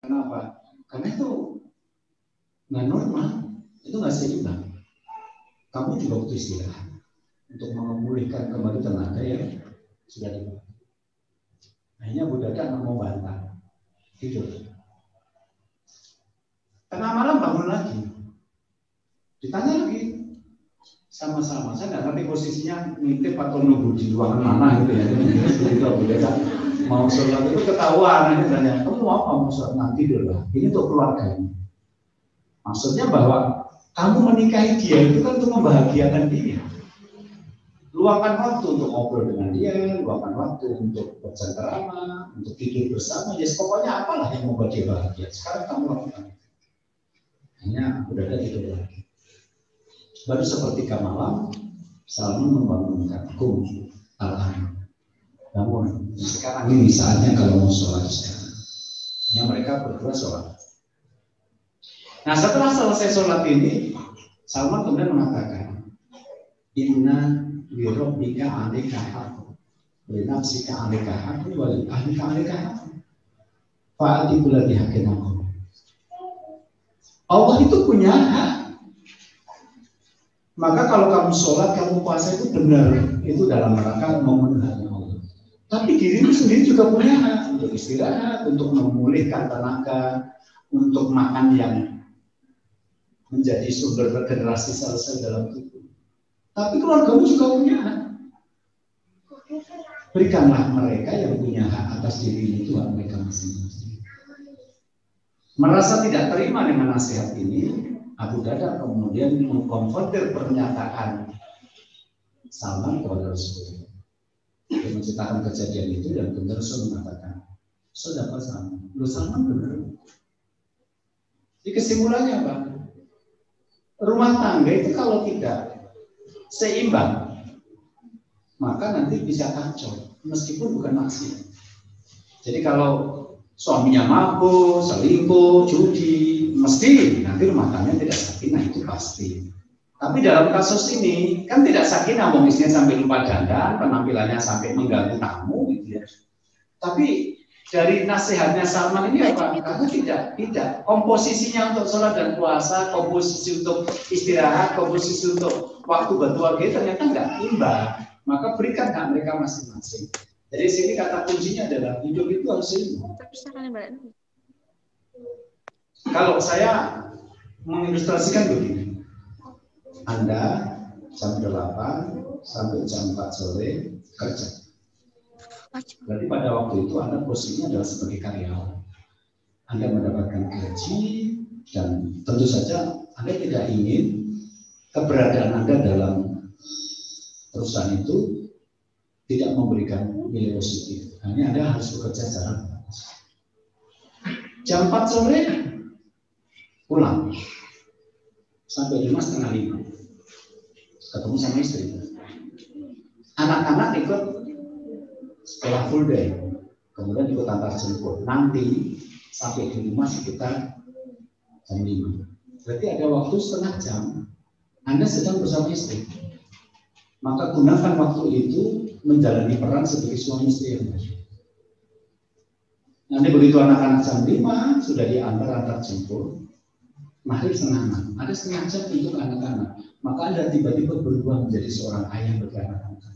Kenapa? Karena itu nggak normal, itu nggak seimbang. Kamu juga butuh istirahat untuk memulihkan kembali tenaga yang sudah dipakai. Akhirnya Bu Dada nggak mau bantah, tidur. Tengah malam bangun lagi, ditanya lagi, sama-sama. Saya nggak ngerti posisinya ngintip atau nunggu di ruangan mana gitu ya. Begitu Bu Dada mau sholat itu ketahuan, aja tanya, kamu mau apa mau sholat? Nanti tidur lah. Ini untuk keluarganya. Maksudnya bahwa kamu menikahi dia itu kan untuk membahagiakan dia. Luangkan waktu untuk ngobrol dengan dia, luangkan waktu untuk bercengkerama, untuk tidur bersama. Ya pokoknya apalah yang membuat dia bahagia. Sekarang kamu lakukan. Hanya udah ada tidur lagi. Baru sepertiga malam, Salman membangunkan al-an. Namun sekarang ini saatnya kalau mau sholat sekarang. Hanya mereka berdua sholat. Nah setelah selesai sholat ini, Salman kemudian mengatakan, Inna lirobbika alika haqqun linafsika alika haqqun wa li ahlika alika haqqun fa'ati kulli haqqin haqqun. Allah itu punya hak. Maka kalau kamu sholat, kamu puasa itu benar, itu dalam rangka memenuhi haknya Allah. Tapi dirimu sendiri juga punya hak untuk istirahat, untuk memulihkan tenaga, untuk makan yang menjadi sumber regenerasi sel-sel dalam tubuh. Tapi keluargamu juga punya hak. Berikanlah mereka yang punya hak atas diri itu hak mereka masing-masing. Merasa tidak terima dengan nasihat ini, Abu Dada kemudian mengkonfrontir pernyataan Salman kepada Rasulullah. Dia menceritakan kejadian itu dan benar Rasul mengatakan, saudara Salman, lu Salman benar. Jadi kesimpulannya apa? Rumah tangga itu kalau tidak seimbang, maka nanti bisa kacau, meskipun bukan maksiat. Jadi kalau suaminya mabuk, selingkuh, judi, mesti nanti rumah tangga tidak sakinah, itu pasti. Tapi dalam kasus ini kan tidak sakinah, wong istrinya sampai lupa dandan, penampilannya sampai mengganggu tamu, gitu ya. Tapi dari nasihatnya Salman ini apa? Karena tidak komposisinya untuk sholat dan puasa, komposisi untuk istirahat, komposisi untuk waktu berkeluarga ternyata nggak imbang. Maka berikan hak mereka masing-masing. Jadi sini kata kuncinya adalah hidup itu harus seimbang. Kalau saya mengilustrasikan begini, Anda jam 8 sampai jam 4 sore kerja. Berarti pada waktu itu Anda posisinya adalah sebagai karyawan. Anda mendapatkan gaji dan tentu saja Anda tidak ingin keberadaan Anda dalam perusahaan itu tidak memberikan nilai positif. Hanya Anda harus bekerja secara bebas. Jam 4 sore pulang sampai 5:30 ketemu sama istri. Anak-anak ikut sekolah full day, kemudian ikut antar jemput. Nanti sampai di rumah sekitar jam 5. Berarti ada waktu setengah jam Anda sedang bersama istri. Maka gunakan waktu itu menjalani peran sebagai suami istri yang baik. Nanti begitu anak-anak jam 5 sudah diantar jemput, maghrib setengah 6, ada setengah jam untuk anak-anak. Maka Anda tiba-tiba berubah menjadi seorang ayah bagi anak-anak.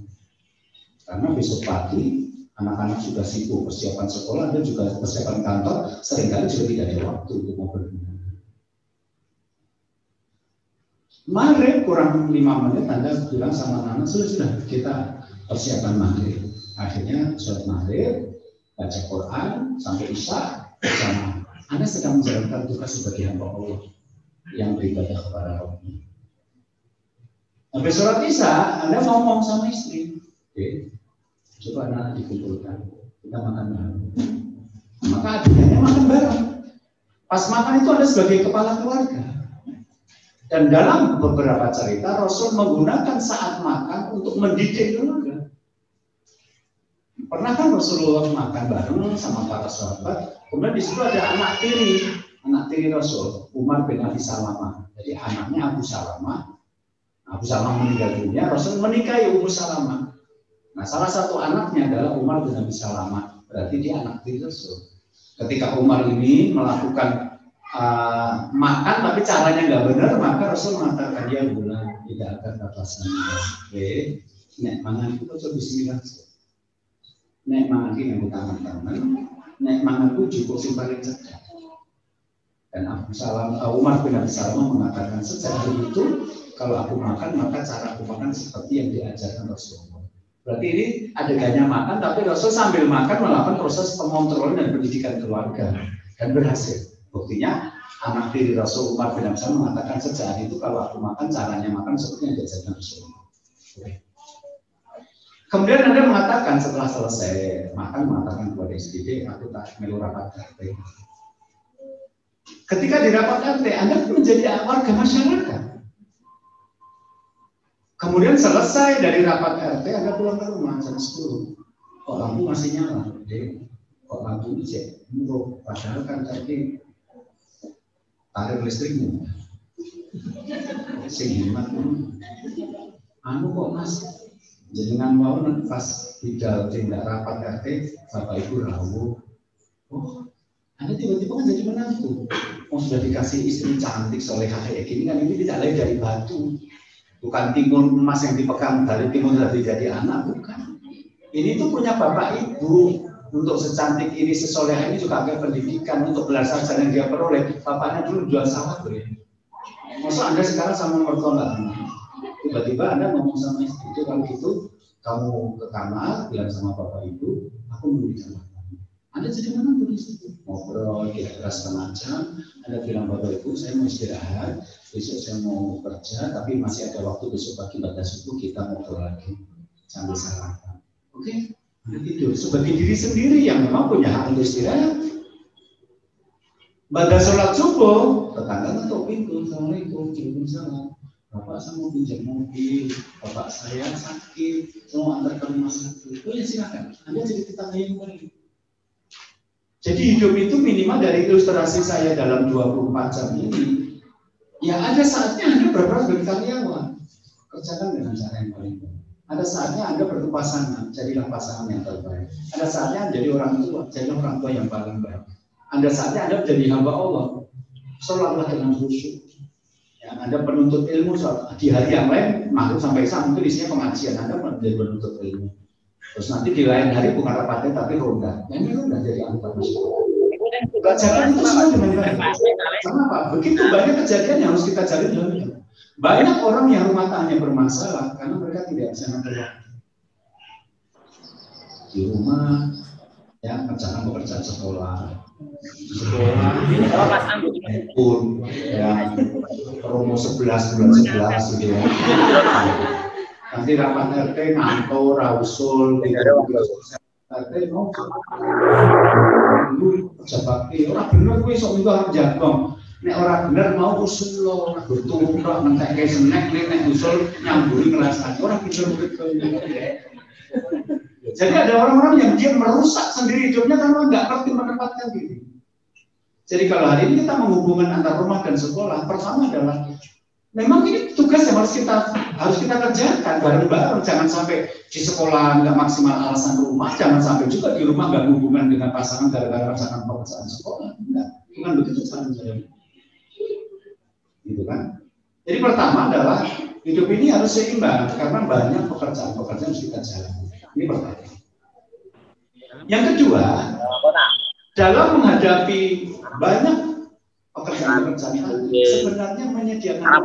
Karena besok pagi anak-anak sudah sibuk persiapan sekolah dan juga persiapan kantor, seringkali juga tidak ada waktu untuk ngobrol. Maghrib kurang 5 menit Anda bilang sama anak, sudah kita persiapan maghrib. Akhirnya sholat maghrib, baca Quran sampai isya bersama. Anda sedang menjalankan tugas sebagai hamba Allah yang beribadah kepada Allah. Sampai sholat isya Anda ngomong sama istri, oke, coba anak dikumpulkan, kita makan bareng. Maka akhirnya makan bareng. Pas makan itu Anda sebagai kepala keluarga. Dan dalam beberapa cerita Rasul menggunakan saat makan untuk mendidik keluarga. Pernah kan Rasulullah makan bareng sama para sahabat, kemudian di situ ada anak tiri Rasul, Umar bin Abi Salamah. Jadi anaknya Abu Salamah. Abu Salamah meninggal dunia, Rasul menikahi Ummu Salamah. Nah, salah satu anaknya adalah Umar bin Abi Salamah, berarti dia anak tiri Rasul. Ketika Umar ini melakukan makan tapi caranya nggak benar, maka Rasul mengatakan dia bulan tidak akan batasan. Oke, nek mangan itu coba bismillah. Nek mangan ini yang tangan-tangan, nek mangan itu cukup simpan cerdas. Dan Umar bin Abi Salamah mengatakan sejak itu kalau aku makan maka cara aku makan seperti yang diajarkan Rasulullah. Berarti ini adegannya makan, tapi Rasul sambil makan melakukan proses pengontrolan dan pendidikan keluarga dan berhasil. Buktinya anak tiri Rasul Umar bin Abi Salamah mengatakan sejak itu kalau aku makan caranya makan seperti yang diajarkan Rasulullah. Kemudian Anda mengatakan setelah selesai makan mengatakan kepada istri, aku tak melu rapat RT. Ketika di rapat RT, Anda menjadi warga masyarakat. Kemudian selesai dari rapat RT, Anda pulang ke rumah jam 10. Kok lampu masih nyala? Kok lampu cek? Padahal kan tadi tarik listrikmu. Sing hemat anu kok Mas? Jenengan mau pas tidak rapat RT, Bapak Ibu rawuh. Oh, Anda tiba-tiba kan jadi menantu. Oh, sudah dikasih istri cantik solehah kayak gini kan, ini tidak lain dari batu. Bukan timun emas yang dipegang dari timun dari jadi anak, bukan. Ini tuh punya Bapak Ibu. Untuk secantik ini, sesolehah ini juga agak pendidikan untuk gelar sarjana yang dia peroleh. Bapaknya dulu jual sawah, bro. Masa Anda sekarang sama mertua nggak kenal? Tiba-tiba Anda ngomong sama istri itu, kalau gitu kamu ke kamar bilang sama Bapak Ibu, aku mau di kamar. Anda jadi mana tuh di situ? Ngobrol kira-kira setengah jam. Anda bilang Bapak Ibu, saya mau istirahat, besok saya mau kerja, tapi masih ada waktu besok pagi pada subuh kita ngobrol lagi sambil sarapan. Oke, Anda tidur sebagai diri sendiri yang memang punya hak untuk istirahat. Pada sholat subuh, tetangga ketuk pintu, Assalamualaikum, waalaikumsalam. Bapak saya mau pinjam mobil, Bapak saya sakit, saya mau antar ke rumah sakit. Oh ya silakan, Anda jadi tetangga yang baik. Jadi hidup itu minimal dari ilustrasi saya dalam 24 jam ini, ya ada saatnya Anda berperan sebagai karyawan, kerjakan dengan cara yang paling baik. Ada saatnya Anda berpasangan, jadilah pasangan yang terbaik. Ada saatnya Anda jadi orang tua, jadilah orang tua yang paling baik. Ada saatnya Anda menjadi hamba Allah, sholatlah dengan khusyuk. Ya, Anda penuntut ilmu di hari yang lain, maghrib sampai isya mungkin isinya pengajian, Anda menjadi penuntut ilmu. Terus nanti di lain hari bukan rapatnya tapi ronda. Ini ronda jadi anggota masyarakat. Pelajaran itu semua dengan baik. Kenapa? Begitu banyak kejadian yang harus kita cari dulu. Banyak orang yang rumah tangganya bermasalah karena mereka tidak bisa ngatur waktu. Di rumah, ya pekerjaan sekolah pun ya promo 11 bulan 11 gitu ya. Nanti rapat RT ngantor rausul RT mau dulu pejabat orang bener gue sok minggu harus jabang nek orang bener mau usul lo bertumbuh mentek kayak snack nek usul nyamburi ngerasa orang bener jadi ada orang-orang yang dia merusak sendiri hidupnya karena nggak ngerti menempatkan diri. Jadi kalau hari ini kita menghubungkan antar rumah dan sekolah, pertama adalah memang ini tugas yang harus kita kerjakan bareng-bareng. Jangan sampai di sekolah nggak maksimal alasan rumah, jangan sampai juga di rumah nggak hubungan dengan pasangan gara-gara pasangan pekerjaan sekolah. Enggak, bukan begitu caranya. Gitu kan? Jadi pertama adalah hidup ini harus seimbang karena banyak pekerjaan-pekerjaan yang kita jalani. Ini pertama. Yang kedua, dalam menghadapi banyak pekerjaan-pekerjaan itu sebenarnya menyediakan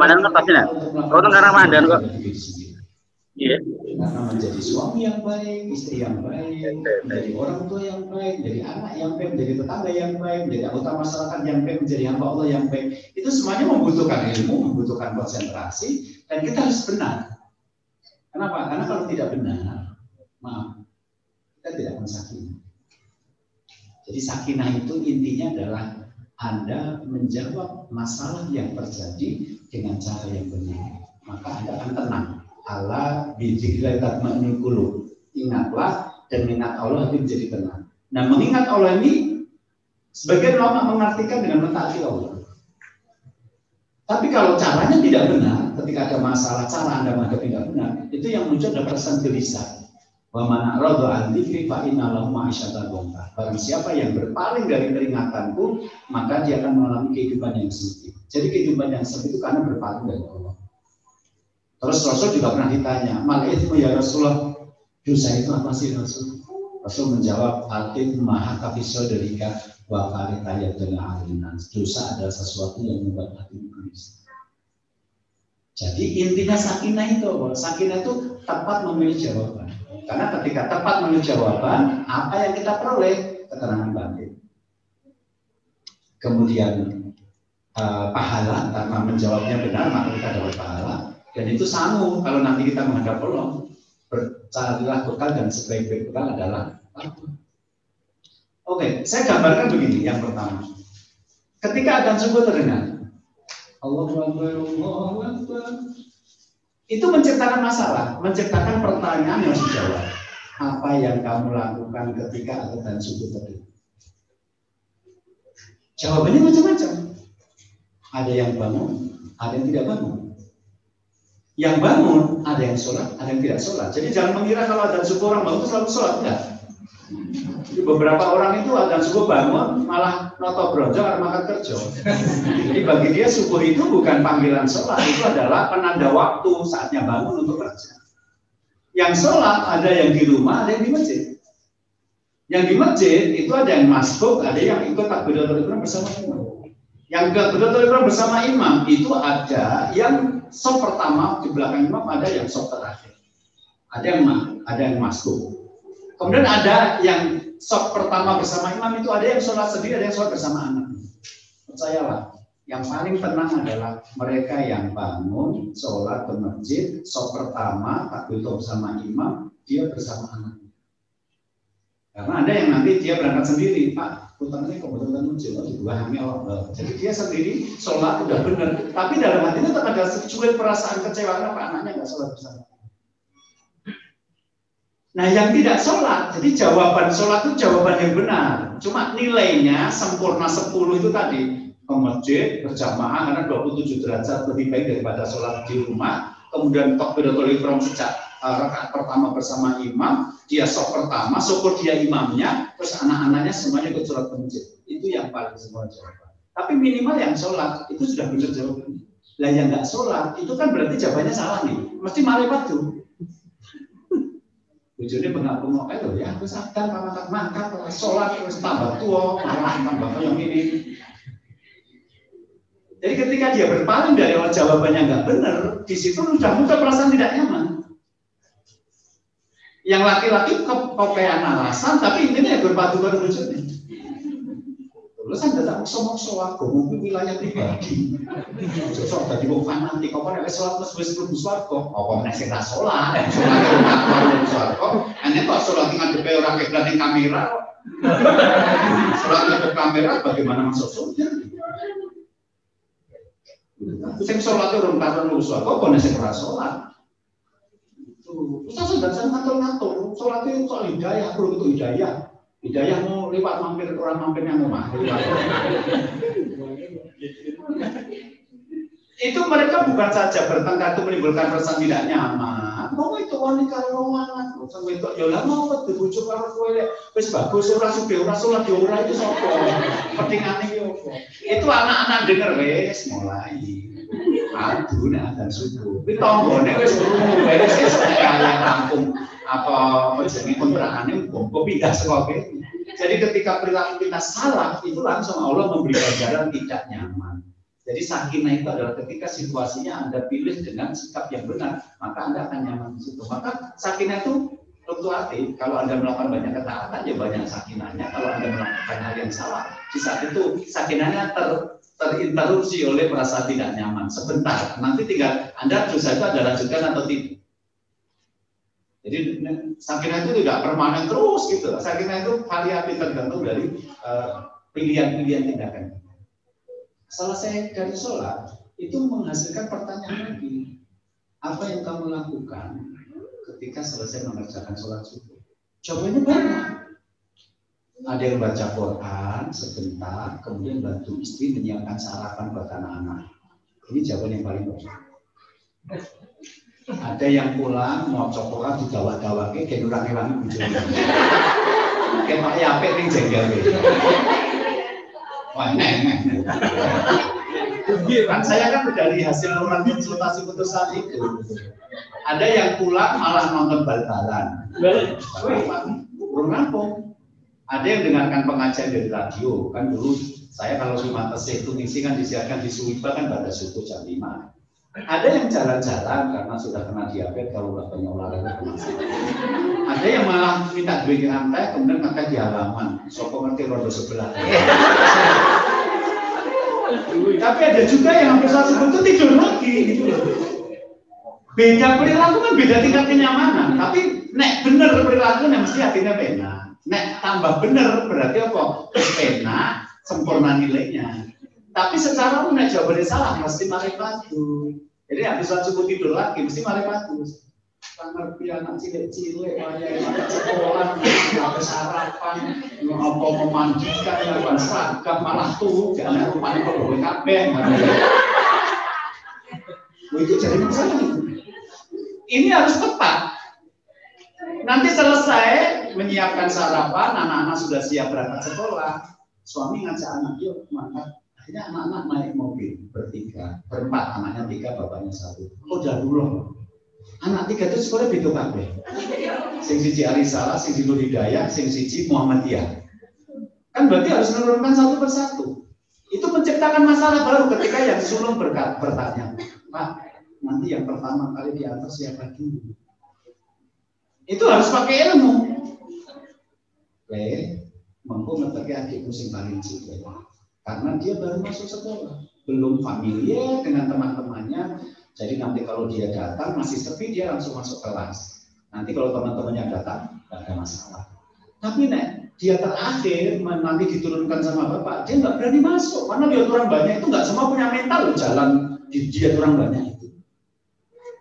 karena menjadi suami yang baik, istri yang baik, menjadi orang tua yang baik, menjadi anak yang baik, menjadi tetangga yang baik, menjadi anggota masyarakat yang baik, menjadi hamba Allah yang baik. Itu semuanya membutuhkan ilmu, membutuhkan konsentrasi, dan kita harus benar. Kenapa? Karena kalau tidak benar, maaf, kita tidak akan sakinah. Jadi sakinah itu intinya adalah Anda menjawab masalah yang terjadi dengan cara yang benar. Maka Anda akan tenang. Allah bidzikrillah tatma'innul qulub. Ingatlah dan mengingat Allah itu menjadi tenang. Nah, mengingat Allah ini sebagian ulama mengartikan dengan mentaati Allah. Tapi kalau caranya tidak benar, ketika ada masalah cara Anda menghadapi tidak benar, itu yang muncul adalah perasaan gelisah. Wa man a'rada 'an dzikri fa inna lahu ma'isyatan dhanka. Barang siapa yang berpaling dari peringatanku, maka dia akan mengalami kehidupan yang sempit. Jadi kehidupan yang sempit itu karena berpaling dari Allah. Terus Rasul juga pernah ditanya, "Mal itsmu ya Rasulullah?" Dosa itu apa sih Rasul? Rasul menjawab, "Al-itsmu ma haka fi sadrika wa qarita yadna 'alinan." Dosa adalah sesuatu yang membuat hatimu gelisah. Jadi intinya sakinah itu, sakinah itu tepat memilih jawaban. Karena ketika tepat memilih jawaban, apa yang kita peroleh? Keterangan batin. Kemudian pahala, karena menjawabnya benar, maka kita dapat pahala. Dan itu sanggup kalau nanti kita menghadap Allah. Bercarilah bekal dan sebaik-baik bekal adalah apa? Oke, saya gambarkan begini. Yang pertama, ketika adzan subuh terdengar, Allahu Akbar, Allahu Akbar, itu menciptakan masalah, menciptakan pertanyaan yang harus dijawab. Apa yang kamu lakukan ketika adzan subuh terdengar? Jawabannya macam-macam. Ada yang bangun, ada yang tidak bangun. Yang bangun, ada yang sholat, ada yang tidak sholat. Jadi jangan mengira kalau adzan subuh orang bangun itu selalu sholat, enggak. Jadi beberapa orang itu adzan subuh bangun malah noto bronjo karena makan kerja. Jadi bagi dia subuh itu bukan panggilan sholat, itu adalah penanda waktu saatnya bangun untuk kerja. Yang sholat ada yang di rumah, ada yang di masjid. Yang di masjid itu ada yang masbuk, ada yang ikut takbiratul ihram bersama imam. Yang takbiratul ihram bersama imam itu ada yang sop pertama di belakang imam, ada yang sop terakhir. Ada yang masbuk. Kemudian ada yang sop pertama bersama imam itu ada yang sholat sendiri, ada yang sholat bersama anak. Percayalah, yang paling tenang adalah mereka yang bangun sholat ke masjid, sop pertama takbiratul bersama imam, dia bersama anak. Karena ada yang nanti dia berangkat sendiri, Pak, putarnya kebetulan masjid, juga hamil. Jadi dia sendiri sholat udah benar, tapi dalam hatinya tetap ada secuil perasaan kecewa kenapa anaknya nggak sholat bersama. Nah, yang tidak sholat, jadi jawaban sholat itu jawaban yang benar. Cuma nilainya sempurna 10 itu tadi. Ke masjid berjamaah karena 27 derajat lebih baik daripada sholat di rumah. Kemudian takbiratul ihram sejak rakaat pertama bersama imam, dia sop pertama, syukur dia imamnya, terus anak-anaknya semuanya ikut sholat ke masjid. Itu yang paling semua jawaban. Tapi minimal yang sholat, itu sudah benar jawabannya. Lah yang nggak sholat, itu kan berarti jawabannya salah nih. Mesti marifat tuh. Bujurnya bengak-bengok itu ya, terus akan mangkat, sholat, terus tambah tua, malah tambah yang ini. Jadi ketika dia berpaling dari jawabannya nggak benar, di situ sudah muncul perasaan tidak nyaman. Yang laki-laki kepean alasan, tapi intinya berpadu pada bujurnya. Terus anda tak maksa-maksa aku, mungkin wilayah pribadi. Sosok tadi mau fanatik, kau kan ada sholat plus plus suarco, kau kan nasi sholat, hanya kok sholat dengan depan orang kebelakang kamera, sholat dengan kamera, bagaimana masuk surga? Saya sholat itu orang taruh lu suarco, kau nasi sholat. Terus sudah saya ngatur-ngatur, sholat itu soal hidayah, perlu itu hidayah. Hidayah mau lewat mampir orang mampir yang rumah. Itu mereka bukan saja bertengkar itu menimbulkan perasaan tidak nyaman. Mau itu wanita romangan, sampai itu ya lah mau dibujuk karo kowe wis bagus ora sugih ora salat yo ora itu sapa. Pentingane yo. Itu anak-anak denger wis mulai. Aduh nek adzan subuh. Kuwi tanggane wis krungu wis kaya rampung apa jenenge kontraane kok pindah saka kene. Jadi ketika perilaku kita salah, itu langsung Allah memberi pelajaran tidak nyaman. Jadi sakinah itu adalah ketika situasinya Anda pilih dengan sikap yang benar, maka Anda akan nyaman di situ. Maka sakinah itu fluktuatif. Kalau Anda melakukan banyak ketaatan, ya banyak sakinahnya. Kalau Anda melakukan hal yang salah, di saat itu sakinahnya terinterupsi oleh perasaan tidak nyaman. Sebentar, nanti tinggal Anda dosa itu ada lanjutkan atau tidak. Jadi sakinah itu tidak permanen terus gitu. Sakinah itu variatif tergantung dari pilihan-pilihan tindakan. Selesai dari sholat itu menghasilkan pertanyaan lagi. Apa yang kamu lakukan ketika selesai mengerjakan sholat subuh? Jawabannya banyak. Ada yang baca Quran sebentar, kemudian bantu istri menyiapkan sarapan buat anak-anak. Ini jawaban yang paling banyak. Ada yang pulang mau coklat digawa-gawa kayak nurang-nurang bujuni. Kayak Pak Yapek ning jengkel gitu. Wah, neng. Kan saya kan dari hasil konsultasi putusan itu. Ada yang pulang malah nonton bal-balan. Burung rampung. Ada yang dengarkan pengajian dari radio. Kan dulu saya kalau Lima Tesih itu ngisi kan disiarkan di Suwiba kan pada subuh jam 5. Ada yang jalan-jalan karena sudah kena diabetes kalau nggak banyak olahraga kemasan. Ada yang malah minta duit ngantai kemudian ngantai di halaman. Sopo ngerti rodo sebelah. Tapi ada juga yang hampir satu itu tidur lagi gitu loh. Beda perilaku kan beda tingkat kenyamanan. Tapi nek bener perilakunya mesti hatinya benar. Nek tambah bener berarti apa? Pena sempurna nilainya. Tapi secara umum nek jawabannya salah mesti mari bagus. Jadi habis subuh tidur lagi mesti mari bagus. Kan ngerti anak cilik-cilik kayak sekolah habis sarapan apa memandikan lawan seragam malah tuh jangan rupanya kok gawe kabeh. Itu jadi masalah itu. Ini harus tepat. Nanti selesai menyiapkan sarapan, anak-anak sudah siap berangkat sekolah. Suami ngajak anak, yuk mangkat. Akhirnya anak-anak naik mobil bertiga, berempat, anaknya 3, bapaknya 1. Oh dahulu, anak 3 itu sekolah beda kabeh. Sing siji Arisalah, sing siji Hidayah, sing siji Muhammadiyah. Kan berarti harus menurunkan satu persatu. Itu menciptakan masalah baru ketika yang sulung bertanya, Pak, nanti yang pertama kali diantar siapa dulu? Itu harus pakai ilmu. Mampu ngeteki adikku sing paling cilik. Karena dia baru masuk sekolah, belum familiar dengan teman-temannya. Jadi nanti kalau dia datang masih sepi, dia langsung masuk kelas. Nanti kalau teman-temannya datang, tidak ada masalah. Tapi nek dia terakhir nanti diturunkan sama bapak, dia nggak berani masuk karena dia orang banyak itu nggak semua punya mental loh jalan di dia orang banyak itu.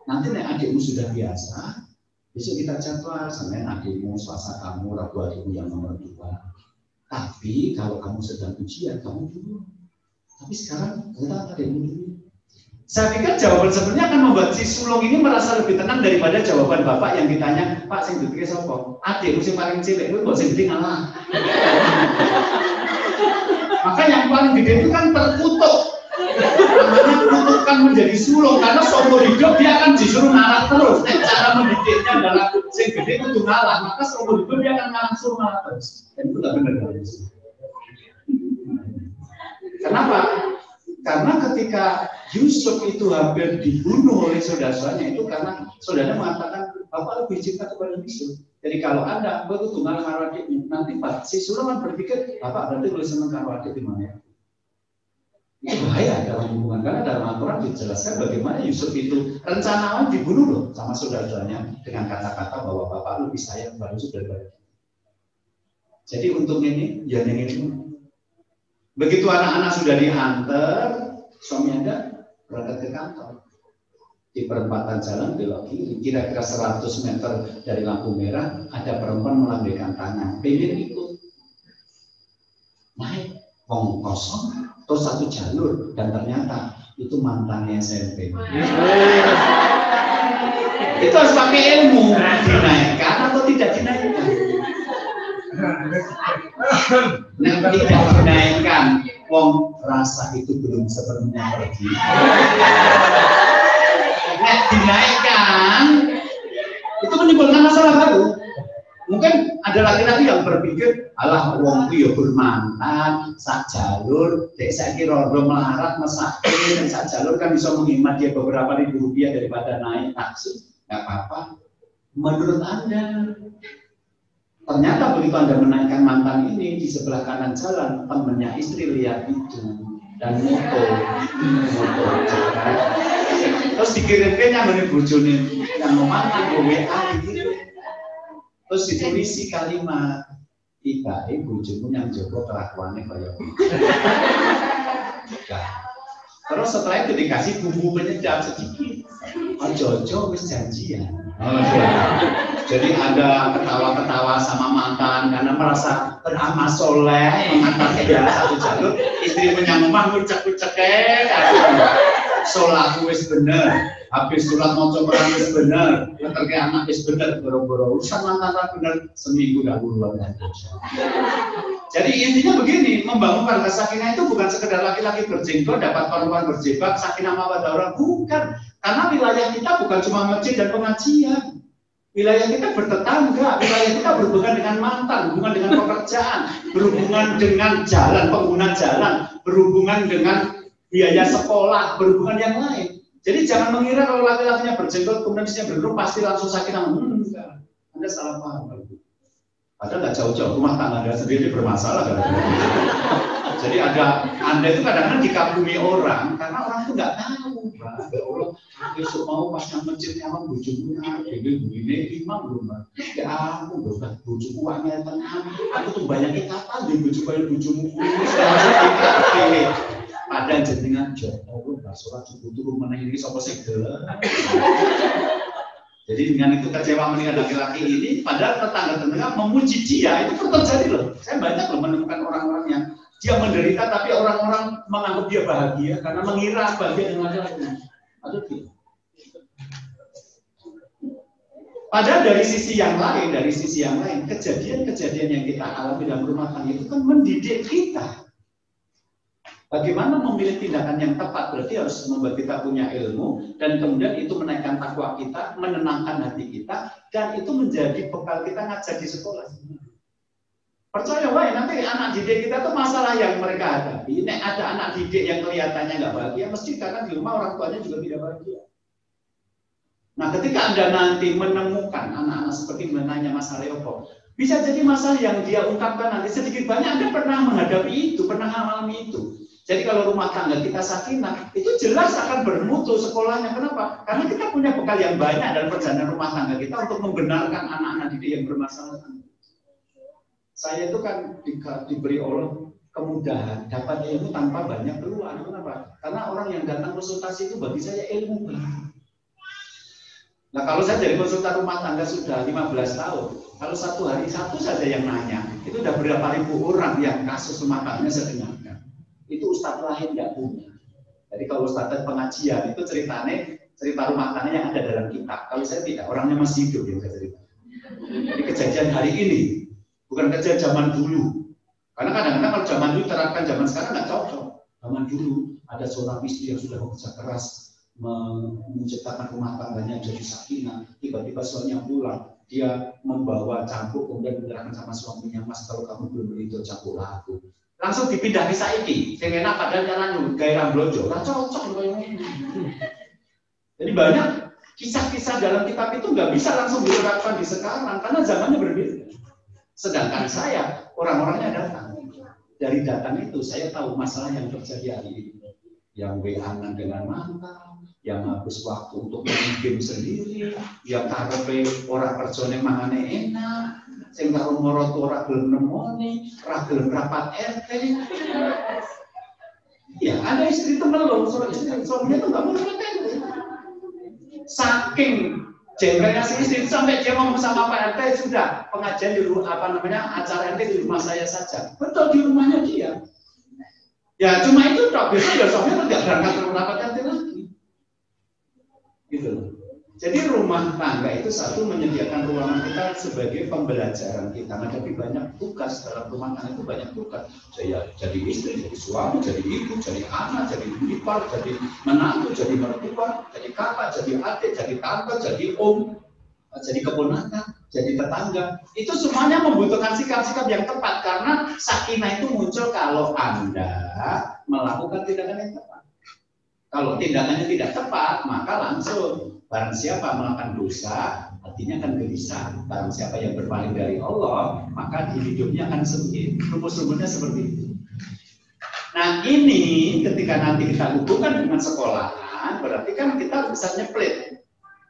Nanti nek adikmu sudah biasa, besok kita jadwal Senin adikmu, Selasa kamu, Rabu adikmu yang nomor 2. Tapi kalau kamu sedang ujian, kamu dulu. Tapi sekarang kita adikmu dulu. Saya pikir jawaban sebenarnya akan membuat si sulung ini merasa lebih tenang daripada jawaban bapak yang ditanya, Pak, sing gede sapa? Adikmu sing paling cilik, itu kok sing gede ngalah. Maka yang paling gede itu kan terkutuk. Namanya kutukan menjadi sulung karena seumur hidup dia akan disuruh ngalah terus. Cara mendidiknya adalah sing gede itu ngalah, maka seumur hidup dia akan suruh ngalah terus. Dan itu tidak benar. Kenapa? Karena ketika Yusuf itu hampir dibunuh oleh saudara-saudaranya itu karena saudaranya mengatakan Bapak lebih cinta kepada Yusuf. Jadi kalau Anda betul ngalah karo adikmu, nanti Pak si sulung kan berpikir Bapak berarti boleh senang karo adik di mana ya? Itu bahaya dalam hubungan karena dalam Al-Quran dijelaskan bagaimana Yusuf itu rencana dibunuh loh sama saudara-saudaranya dengan kata-kata bahwa Bapak lebih sayang kepada Yusuf daripada dia. Jadi untuk ini, ya ini. Begitu anak-anak sudah diantar, suami Anda berangkat ke kantor. Di perempatan jalan belok kiri, kira-kira 100 meter dari lampu merah, ada perempuan melambaikan tangan, pengen ikut. Naik, kosong, terus satu jalur, dan ternyata itu mantannya SMP. Itu harus pakai ilmu, dinaikkan atau tidak dinaikkan. Nah, tidak dinaikkan, wong rasa itu belum sepenuhnya pergi. Nah, dinaikkan, itu menimbulkan masalah baru. Mungkin ada laki-laki yang berpikir, alah wong itu ya bermantan, sak jalur, saya kira rodo melarat, mesakin, sak jalur kan bisa menghemat dia beberapa ribu rupiah daripada naik taksi, nggak apa-apa. Menurut Anda, ternyata begitu Anda menaikkan mantan ini di sebelah kanan jalan, temennya istri lihat itu dan moto. Terus dikirimkannya menurut bojone yang memantan WA gitu. Terus ditulisi kalimat tiba bojomu yang jogo kelakuannya kayak gitu. Terus setelah itu dikasih bumbu penyedap sedikit. Jojo wis janjian. Jadi ada ketawa-ketawa sama mantan karena merasa beramal soleh mengantar dia satu jalur, istri punya rumah ngucek-ngucek sholat wis bener, habis sholat mau coba wis bener, terkait anak wis bener, boro-boro urusan mantan bener seminggu dah buruan. Jadi intinya begini, membangun keluarga sakinah itu bukan sekedar laki-laki berjenggot dapat perempuan berjilbab sakinah mawaddah warahmah, bukan. Karena wilayah kita bukan cuma masjid dan pengajian. Wilayah kita bertetangga, wilayah kita berhubungan dengan mantan, berhubungan dengan pekerjaan, berhubungan dengan jalan, pengguna jalan, berhubungan dengan biaya sekolah, berhubungan yang lain. Jadi jangan mengira kalau laki-lakinya berjenggot kemudian istrinya bergeruk pasti langsung sakinah. Enggak. Anda salah paham. Padahal nggak jauh-jauh rumah tangga Anda sendiri bermasalah. Jadi ada Anda itu kadang-kadang dikagumi orang karena orang itu nggak tahu. Ya Allah, besok mau pas nang masjid nyaman bojoku begini imam belum Mbak. Ya aku udah bojoku uangnya tenang. Aku tuh banyaknya kapan di bojoku kayak bojomu. Ada jenengan jo, Allah Mbak sholat subuh turun mana ini sapa sing gelem. Jadi dengan itu kecewa melihat laki-laki ini, padahal tetangga-tetangga memuji dia, itu terjadi loh. Saya banyak loh menemukan orang-orang yang dia menderita, tapi orang-orang menganggap dia bahagia karena mengira bahagia dengan laki-lakinya. Aduh, padahal dari sisi yang lain, kejadian-kejadian yang kita alami dalam rumah tangga itu kan mendidik kita. Bagaimana memilih tindakan yang tepat, berarti harus membuat kita punya ilmu, dan kemudian itu menaikkan takwa kita, menenangkan hati kita, dan itu menjadi bekal kita ngajar di sekolah. Percaya wae nanti anak didik kita tuh masalah yang mereka hadapi. Nek ada anak didik yang kelihatannya nggak bahagia, mesti karena di rumah orang tuanya juga tidak bahagia. Nah, ketika Anda nanti menemukan anak-anak seperti menanya masalah apa, bisa jadi masalah yang dia ungkapkan nanti sedikit banyak Anda pernah menghadapi itu, pernah mengalami itu. Jadi kalau rumah tangga kita sakinah, itu jelas akan bermutu sekolahnya. Kenapa? Karena kita punya bekal yang banyak dalam perjalanan rumah tangga kita untuk membenarkan anak-anak didik yang bermasalah. Saya itu kan diberi Allah kemudahan, dapat ilmu tanpa banyak keluhan. Kenapa? Karena orang yang datang konsultasi itu bagi saya ilmu baru. Nah, kalau saya jadi konsultan rumah tangga sudah 15 tahun, kalau satu hari satu saja yang nanya, itu udah berapa ribu orang yang kasus rumah tangganya saya dengarkan. Itu ustadz lain nggak punya. Jadi kalau ustadz pengajian itu cerita rumah tangga yang ada dalam kitab. Kalau saya tidak, orangnya masih hidup yang saya cerita. Jadi kejadian hari ini bukan kejadian zaman dulu. Karena kadang-kadang kalau zaman dulu terapkan zaman sekarang nggak cocok. Zaman dulu ada seorang istri yang sudah bekerja keras menciptakan rumah tangganya jadi sakinah. Tiba-tiba suaminya pulang, dia membawa cambuk kemudian menyerahkan sama suaminya, Mas kalau kamu belum beli itu cambuk aku. Langsung dipindah ke saiki, sing enak padahal jalan gairah blonjo, ora cocok koyo ngene. Jadi banyak kisah-kisah dalam kitab itu nggak bisa langsung diterapkan di sekarang karena zamannya berbeda. Sedangkan saya orang-orangnya datang. Dari datang itu saya tahu masalah yang terjadi hari ini. Yang WA-an dengan mantan, yang habis waktu untuk main game sendiri, yang karepe ora kerjane mangane enak. Sing karo moro ora gelem nemoni, ora gelem rapat RT. Ya, ada istri itu melulu, suaminya itu nggak mau rapat RT. Saking jengkelnya si istri sampai dia ngomong sama Pak RT sudah pengajian di rumah acara RT di rumah saya saja. Betul di rumahnya dia. Ya cuma itu toh, besok ya suaminya nggak berangkat ke rapat RT lagi. Gitu loh. Jadi rumah tangga itu satu menyediakan ruangan kita sebagai pembelajaran kita menghadapi banyak tugas dalam rumah tangga itu banyak tugas. Saya jadi istri, jadi suami, jadi ibu, jadi anak, jadi ipar, jadi menantu, jadi mertua, jadi kakak, jadi adik, jadi tante, jadi om, jadi keponakan, jadi tetangga. Itu semuanya membutuhkan sikap-sikap yang tepat karena sakinah itu muncul kalau Anda melakukan tindakan yang tepat. Kalau tindakannya tidak tepat, maka langsung barang siapa melakukan dosa, hatinya akan gelisah. Barang siapa yang berpaling dari Allah, maka di hidupnya akan sempit. Rumus-rumusnya seperti itu. Nah ini ketika nanti kita hubungkan dengan sekolahan, berarti kan kita bisa nyeplit.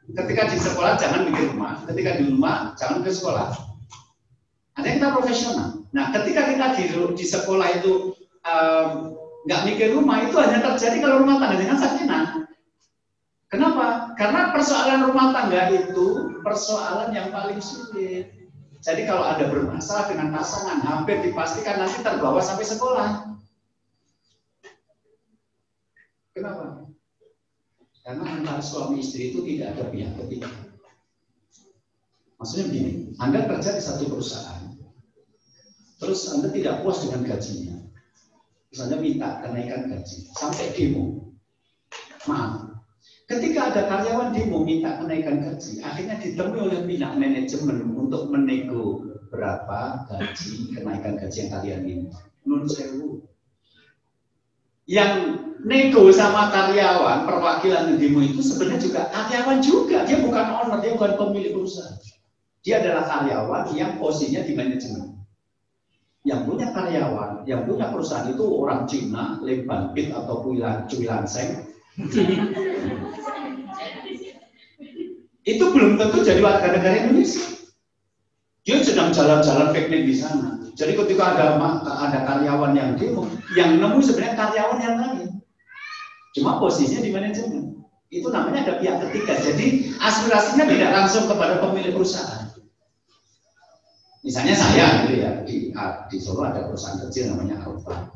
Ketika di sekolah jangan mikir rumah, ketika di rumah jangan ke sekolah. Ada yang kita profesional. Nah ketika kita di sekolah itu nggak mikir rumah, itu hanya terjadi kalau rumah tangga dengan sakinah. Kenapa? Karena persoalan rumah tangga itu persoalan yang paling sulit. Jadi kalau ada bermasalah dengan pasangan, hampir dipastikan nanti terbawa sampai sekolah. Kenapa? Karena antara suami istri itu tidak ada pihak ketiga. Maksudnya begini, Anda kerja di satu perusahaan, terus Anda tidak puas dengan gajinya, terus Anda minta kenaikan gaji, sampai demo. Maaf, ketika ada karyawan demo minta kenaikan gaji, akhirnya ditemui oleh pihak manajemen untuk menego berapa gaji, kenaikan gaji yang kalian minta. Nun sewu. Yang nego sama karyawan, perwakilan demo itu sebenarnya juga karyawan juga. Dia bukan owner, dia bukan pemilik perusahaan. Dia adalah karyawan yang posisinya di manajemen. Yang punya karyawan, yang punya perusahaan itu orang Cina, Lem Banpit atau Cuilan Seng. Itu belum tentu jadi warga negara Indonesia. Dia sedang jalan-jalan piknik di sana. Jadi ketika ada karyawan yang demo, yang nemu sebenarnya karyawan yang lain. Cuma posisinya di manajemen. Itu namanya ada pihak ketiga. Jadi aspirasinya tidak langsung kepada pemilik perusahaan. Misalnya saya gitu ya, di Solo ada perusahaan kecil namanya Alfa.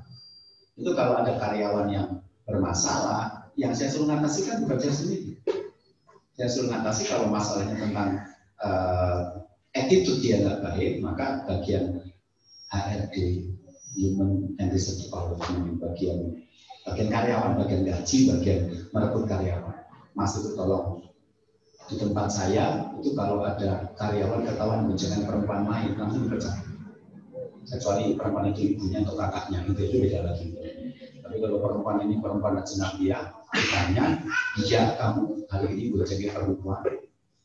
Itu kalau ada karyawan yang bermasalah, yang saya suruh ngatasi kan bukan saya sendiri. Saya suruh ngatasi kalau masalahnya tentang attitude dia nggak baik, maka bagian HRD, Human and Resource Development, bagian karyawan, bagian gaji, bagian merekrut karyawan. Mas itu tolong di tempat saya itu kalau ada karyawan ketahuan boncengan perempuan lain langsung dipecat. Kecuali perempuan itu ibunya atau kakaknya, itu beda lagi. Tapi kalau perempuan ini perempuan ajnabiah, ditanya, iya kamu hari ini boncengan perempuan.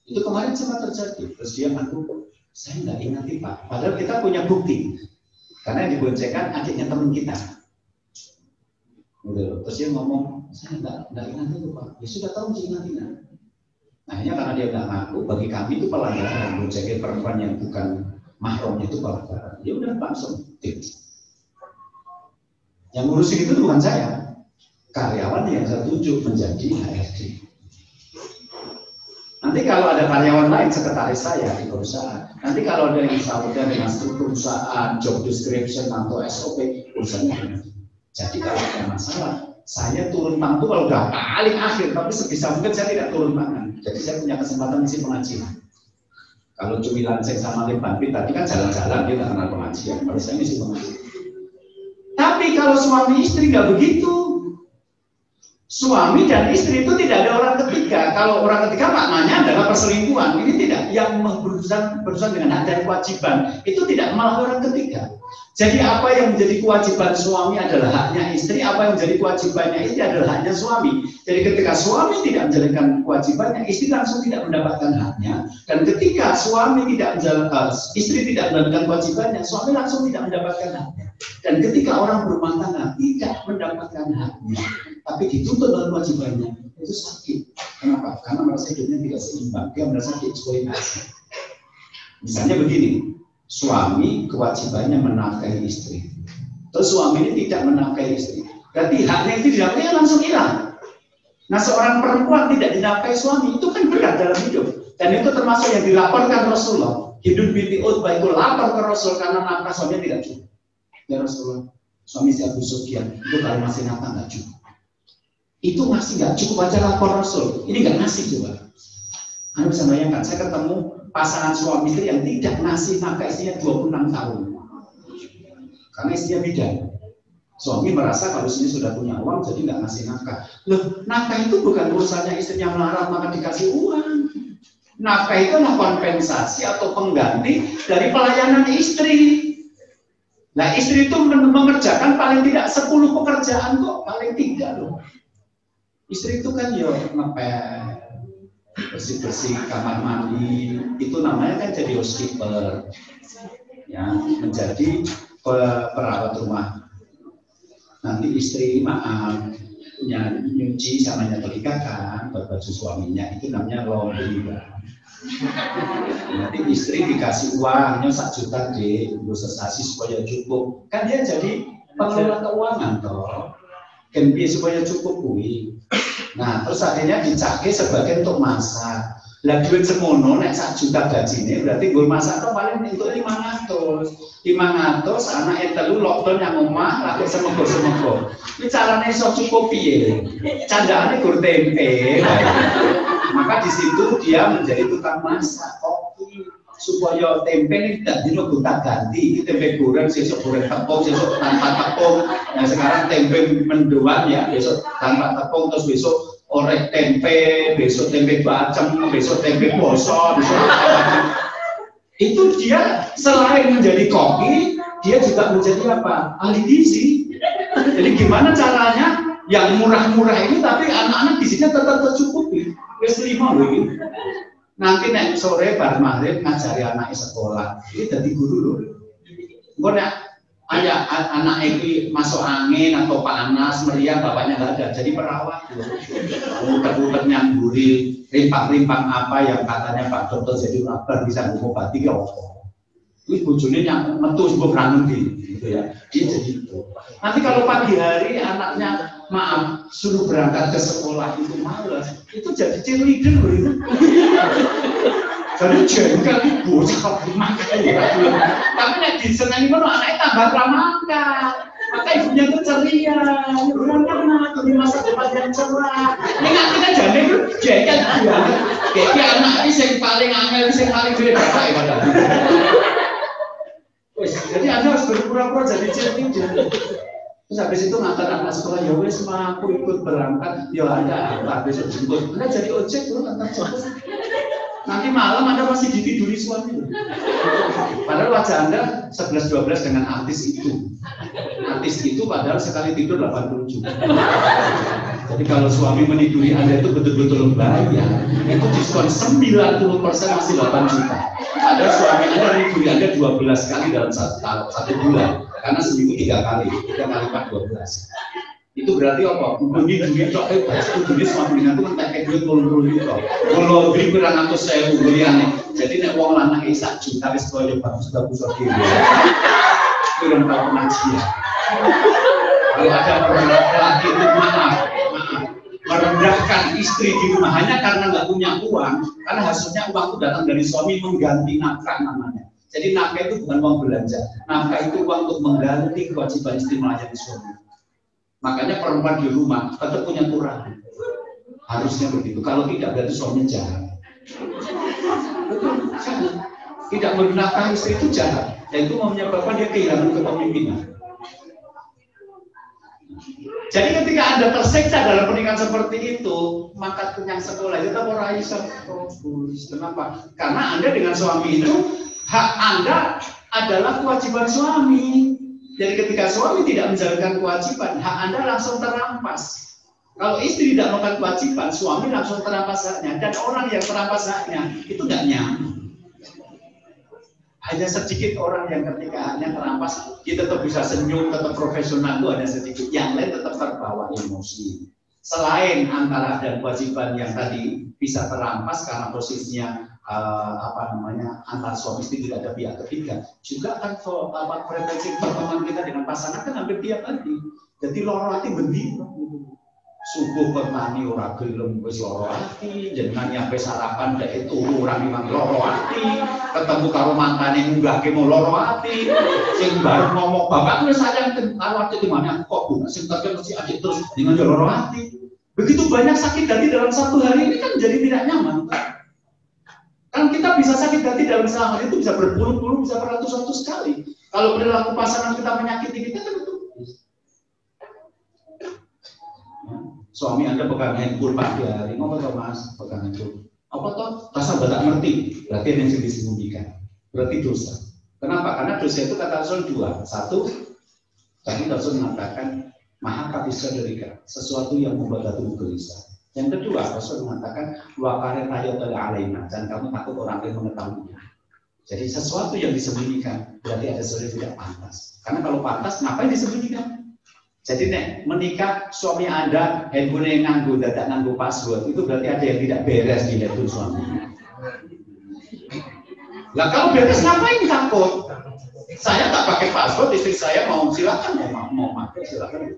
Itu kemarin sempat terjadi. Terus dia ngaku, saya nggak ingat Pak. Padahal kita punya bukti. Karena yang diboncengkan adiknya teman kita. Udah, terus dia ngomong, saya nggak ingat itu Pak. Ya sudah tahu sih ingat. Nah, hanya karena dia nggak ngaku, bagi kami itu pelanggaran. Boncengin perempuan yang bukan mahramnya itu pelanggaran. Ya udah langsung. Yang ngurusin itu bukan saya. Karyawan yang saya tunjuk menjadi HRD. Nanti kalau ada karyawan lain sekretaris saya di perusahaan, nanti kalau ada yang saudaranya dengan struktur perusahaan, job description atau SOP, urusannya. Jadi kalau ada masalah, saya turun tangan itu kalau udah paling akhir, tapi sebisa mungkin saya tidak turun tangan. Jadi saya punya kesempatan isi pengajian. Kalau Cumilan Seng sama Lem Banpit tadi kan jalan-jalan, dia nggak kenal pengajian. Kalau saya isi pengajian. Tapi kalau suami istri nggak begitu. Suami dan istri itu tidak ada orang ketiga. Kalau orang ketiga maknanya adalah perselingkuhan. Ini tidak yang berurusan dengan hak dan kewajiban. Itu tidak malah orang ketiga. Jadi apa yang menjadi kewajiban suami adalah haknya istri. Apa yang menjadi kewajibannya istri adalah haknya suami. Jadi ketika suami tidak menjalankan kewajibannya, istri langsung tidak mendapatkan haknya. Dan ketika istri tidak menjalankan kewajibannya, suami langsung tidak mendapatkan haknya. Dan ketika orang berumah tangga tidak mendapatkan haknya, tapi dituntut dalam kewajibannya, itu sakit. Kenapa? Karena merasa hidupnya tidak seimbang. Dia merasa dieksploitasi. Misalnya begini, suami kewajibannya menafkahi istri, terus suami ini tidak menafkahi istri, berarti haknya itu dinafkahi langsung hilang. Nah, seorang perempuan tidak dinafkahi suami itu kan berat dalam hidup, dan itu termasuk yang dilaporkan Rasulullah. Hidup binti Utbah itu lapor ke Rasul karena nafkah suaminya tidak cukup. Ya Rasulullah, suami si Abu Sufyan itu kalau masih nafkah nggak cukup. Itu masih nggak cukup aja lapor Rasul. Ini nggak ngasih coba. Anda bisa bayangkan, saya ketemu pasangan suami istri yang tidak ngasih nafkah istrinya 26 tahun. Karena istrinya bidan. Suami merasa kalau istri sudah punya uang jadi nggak ngasih nafkah. Loh, nafkah itu bukan urusannya istrinya melarat maka dikasih uang. Nafkah itu adalah kompensasi atau pengganti dari pelayanan istri. Nah, istri itu mengerjakan paling tidak 10 pekerjaan kok, paling 3 loh. Istri itu kan ya ngepel, bersih-bersih kamar mandi, itu namanya kan jadi housekeeper, ya, menjadi perawat rumah. Nanti istri maaf, nyuci sama nyetrika kan, baju suaminya, itu namanya laundry. Nanti istri dikasih uangnya 1 juta deh, investasi supaya cukup. Kan dia jadi pengelola keuangan toh. Kan dia supaya cukup kui. Nah, terus akhirnya dicake sebagian untuk masak. Lah duit semono nek 1 juta gajine berarti gue masak to paling untuk 500. 500 anake telu lockdown yang omah lagi semego-semego. Iki carane iso cukup piye? Candakane gur tempe. Maka di situ dia menjadi tukang masak kopi supaya tempe ini tidak dino gonta-ganti. Tempe goreng sesuk goreng tepung, sesuk tanpa tepung. Nah sekarang tempe mendoan ya, besok tanpa tepung terus besok orek tempe, besok tempe bacem, besok tempe bosok, besok itu dia selain menjadi koki, dia juga menjadi apa? Ahli gizi. Jadi gimana caranya yang murah-murah ini tapi anak-anak gizinya tetap tercukupi. Wis 5 lho iki. Nanti nek sore bar maghrib ngajari anak sekolah. Ini jadi guru lho. Engko nek ayah anak ini masuk angin atau panas meriah bapaknya nggak ada jadi perawat utek-utek nyamburi rimpang-rimpang apa yang katanya Pak Dokter jadi kabar bisa mengobati ya Allah ini bojone yang metu sebuah berangin gitu ya dia jadi itu nanti kalau pagi hari anaknya maaf suruh berangkat ke sekolah itu malas itu jadi cheerleader loh itu jadi jengkel ibu cakap makan tapi nek disenangi ngono anaknya tambah ramakan maka ibunya tuh ceria berangkat demi masa depan yang cerah ini nanti kan jane jengkel banget kayak anak ini yang paling angel yang paling gede bapak ya padahal jadi Anda harus berpura-pura jadi cheerleader terus habis itu ngantar anak sekolah ya wes mah aku ikut berangkat ya ada apa besok jemput Anda jadi ojek dulu antar jemput nanti malam Anda masih ditiduri suami. Padahal wajah Anda 11-12 dengan artis itu. Artis itu padahal sekali tidur 80 juta. Jadi kalau suami meniduri Anda itu betul-betul bayar, itu diskon 90% masih 8 juta. Ada suami Anda meniduri Anda 12 kali dalam satu bulan. Karena seminggu 3 kali 4 12. Itu berarti apa? Bunyi duit kok itu duit suami itu kan pakai duit 30 juta. Kalau beli berang atau saya beliannya. Jadi nek wong lanang 1 juta wis koyo bagus bagus iki. Kurang tahu pengajian. Kalau ada orang laki itu maaf merendahkan istri di rumah hanya karena nggak punya uang, karena hasilnya uang itu datang dari suami mengganti nafkah namanya. Jadi nafkah itu bukan uang belanja, nafkah itu uang untuk mengganti kewajiban istri melayani suami. Makanya perempuan di rumah tetap punya kurang. Harusnya begitu. Kalau tidak berarti suami jahat. Tidak menafkahi istri itu jahat. Dan itu menyebabkan dia kehilangan kepemimpinan. Jadi ketika Anda tersiksa dalam pernikahan seperti itu, maka kenyang sekolah itu tetap orang Islam. Kenapa? Karena Anda dengan suami itu hak Anda adalah kewajiban suami. Jadi ketika suami tidak menjalankan kewajiban, hak Anda langsung terampas. Kalau istri tidak melakukan kewajiban, suami langsung terampas haknya. Dan orang yang terampas haknya itu tidak nyaman. Hanya sedikit orang yang ketika haknya terampas, dia tetap bisa senyum, tetap profesional itu hanya sedikit. Yang lain tetap terbawa emosi. Selain antara dan kewajiban yang tadi bisa terampas karena posisinya antar suami istri tidak ada pihak ketiga, juga kan preferensi pertemuan kita dengan pasangan kan hampir tiap hari. Jadi loro ati bendi subuh permani ora gelem wis loro ati, jenengan nyampe sarapan dek turu ora memang loro ati, ketemu karo mantane munggahke mau loro ati, sing bareng ngomong bapak wis sayang karo ati dimana kok Bu sing terus mesti adik terus dengan loro ati. Begitu banyak sakit hati dalam satu hari ini kan jadi tidak nyaman. Kan kita bisa sakit hati dalam sehari itu bisa berpuluh-puluh, bisa beratus-ratus kali. Kalau perilaku pasangan kita menyakiti kita kan itu. Suami Anda pegang handphone pagi hari, ngomong toh Mas, pegang handphone. Apa toh? Rasa tak ngerti, berarti ada yang disembunyikan. Berarti dosa. Kenapa? Karena dosa itu kata Rasul 2. 1, tadi Rasul mengatakan maha kabisa derika, sesuatu yang membuat hatimu gelisah. Yang kedua, Rasul mengatakan wa qara'ayat alaina, dan kamu takut orang lain mengetahuinya. Jadi sesuatu yang disembunyikan berarti ada sesuatu yang tidak pantas. Karena kalau pantas, ngapain disembunyikan? Jadi nek menikah suami Anda handphone yang nganggo dadak nganggo password, itu berarti ada yang tidak beres di handphone suami. Lah kalau beres ngapain takut? Saya tak pakai password, istri saya mau silakan mau pakai silakan.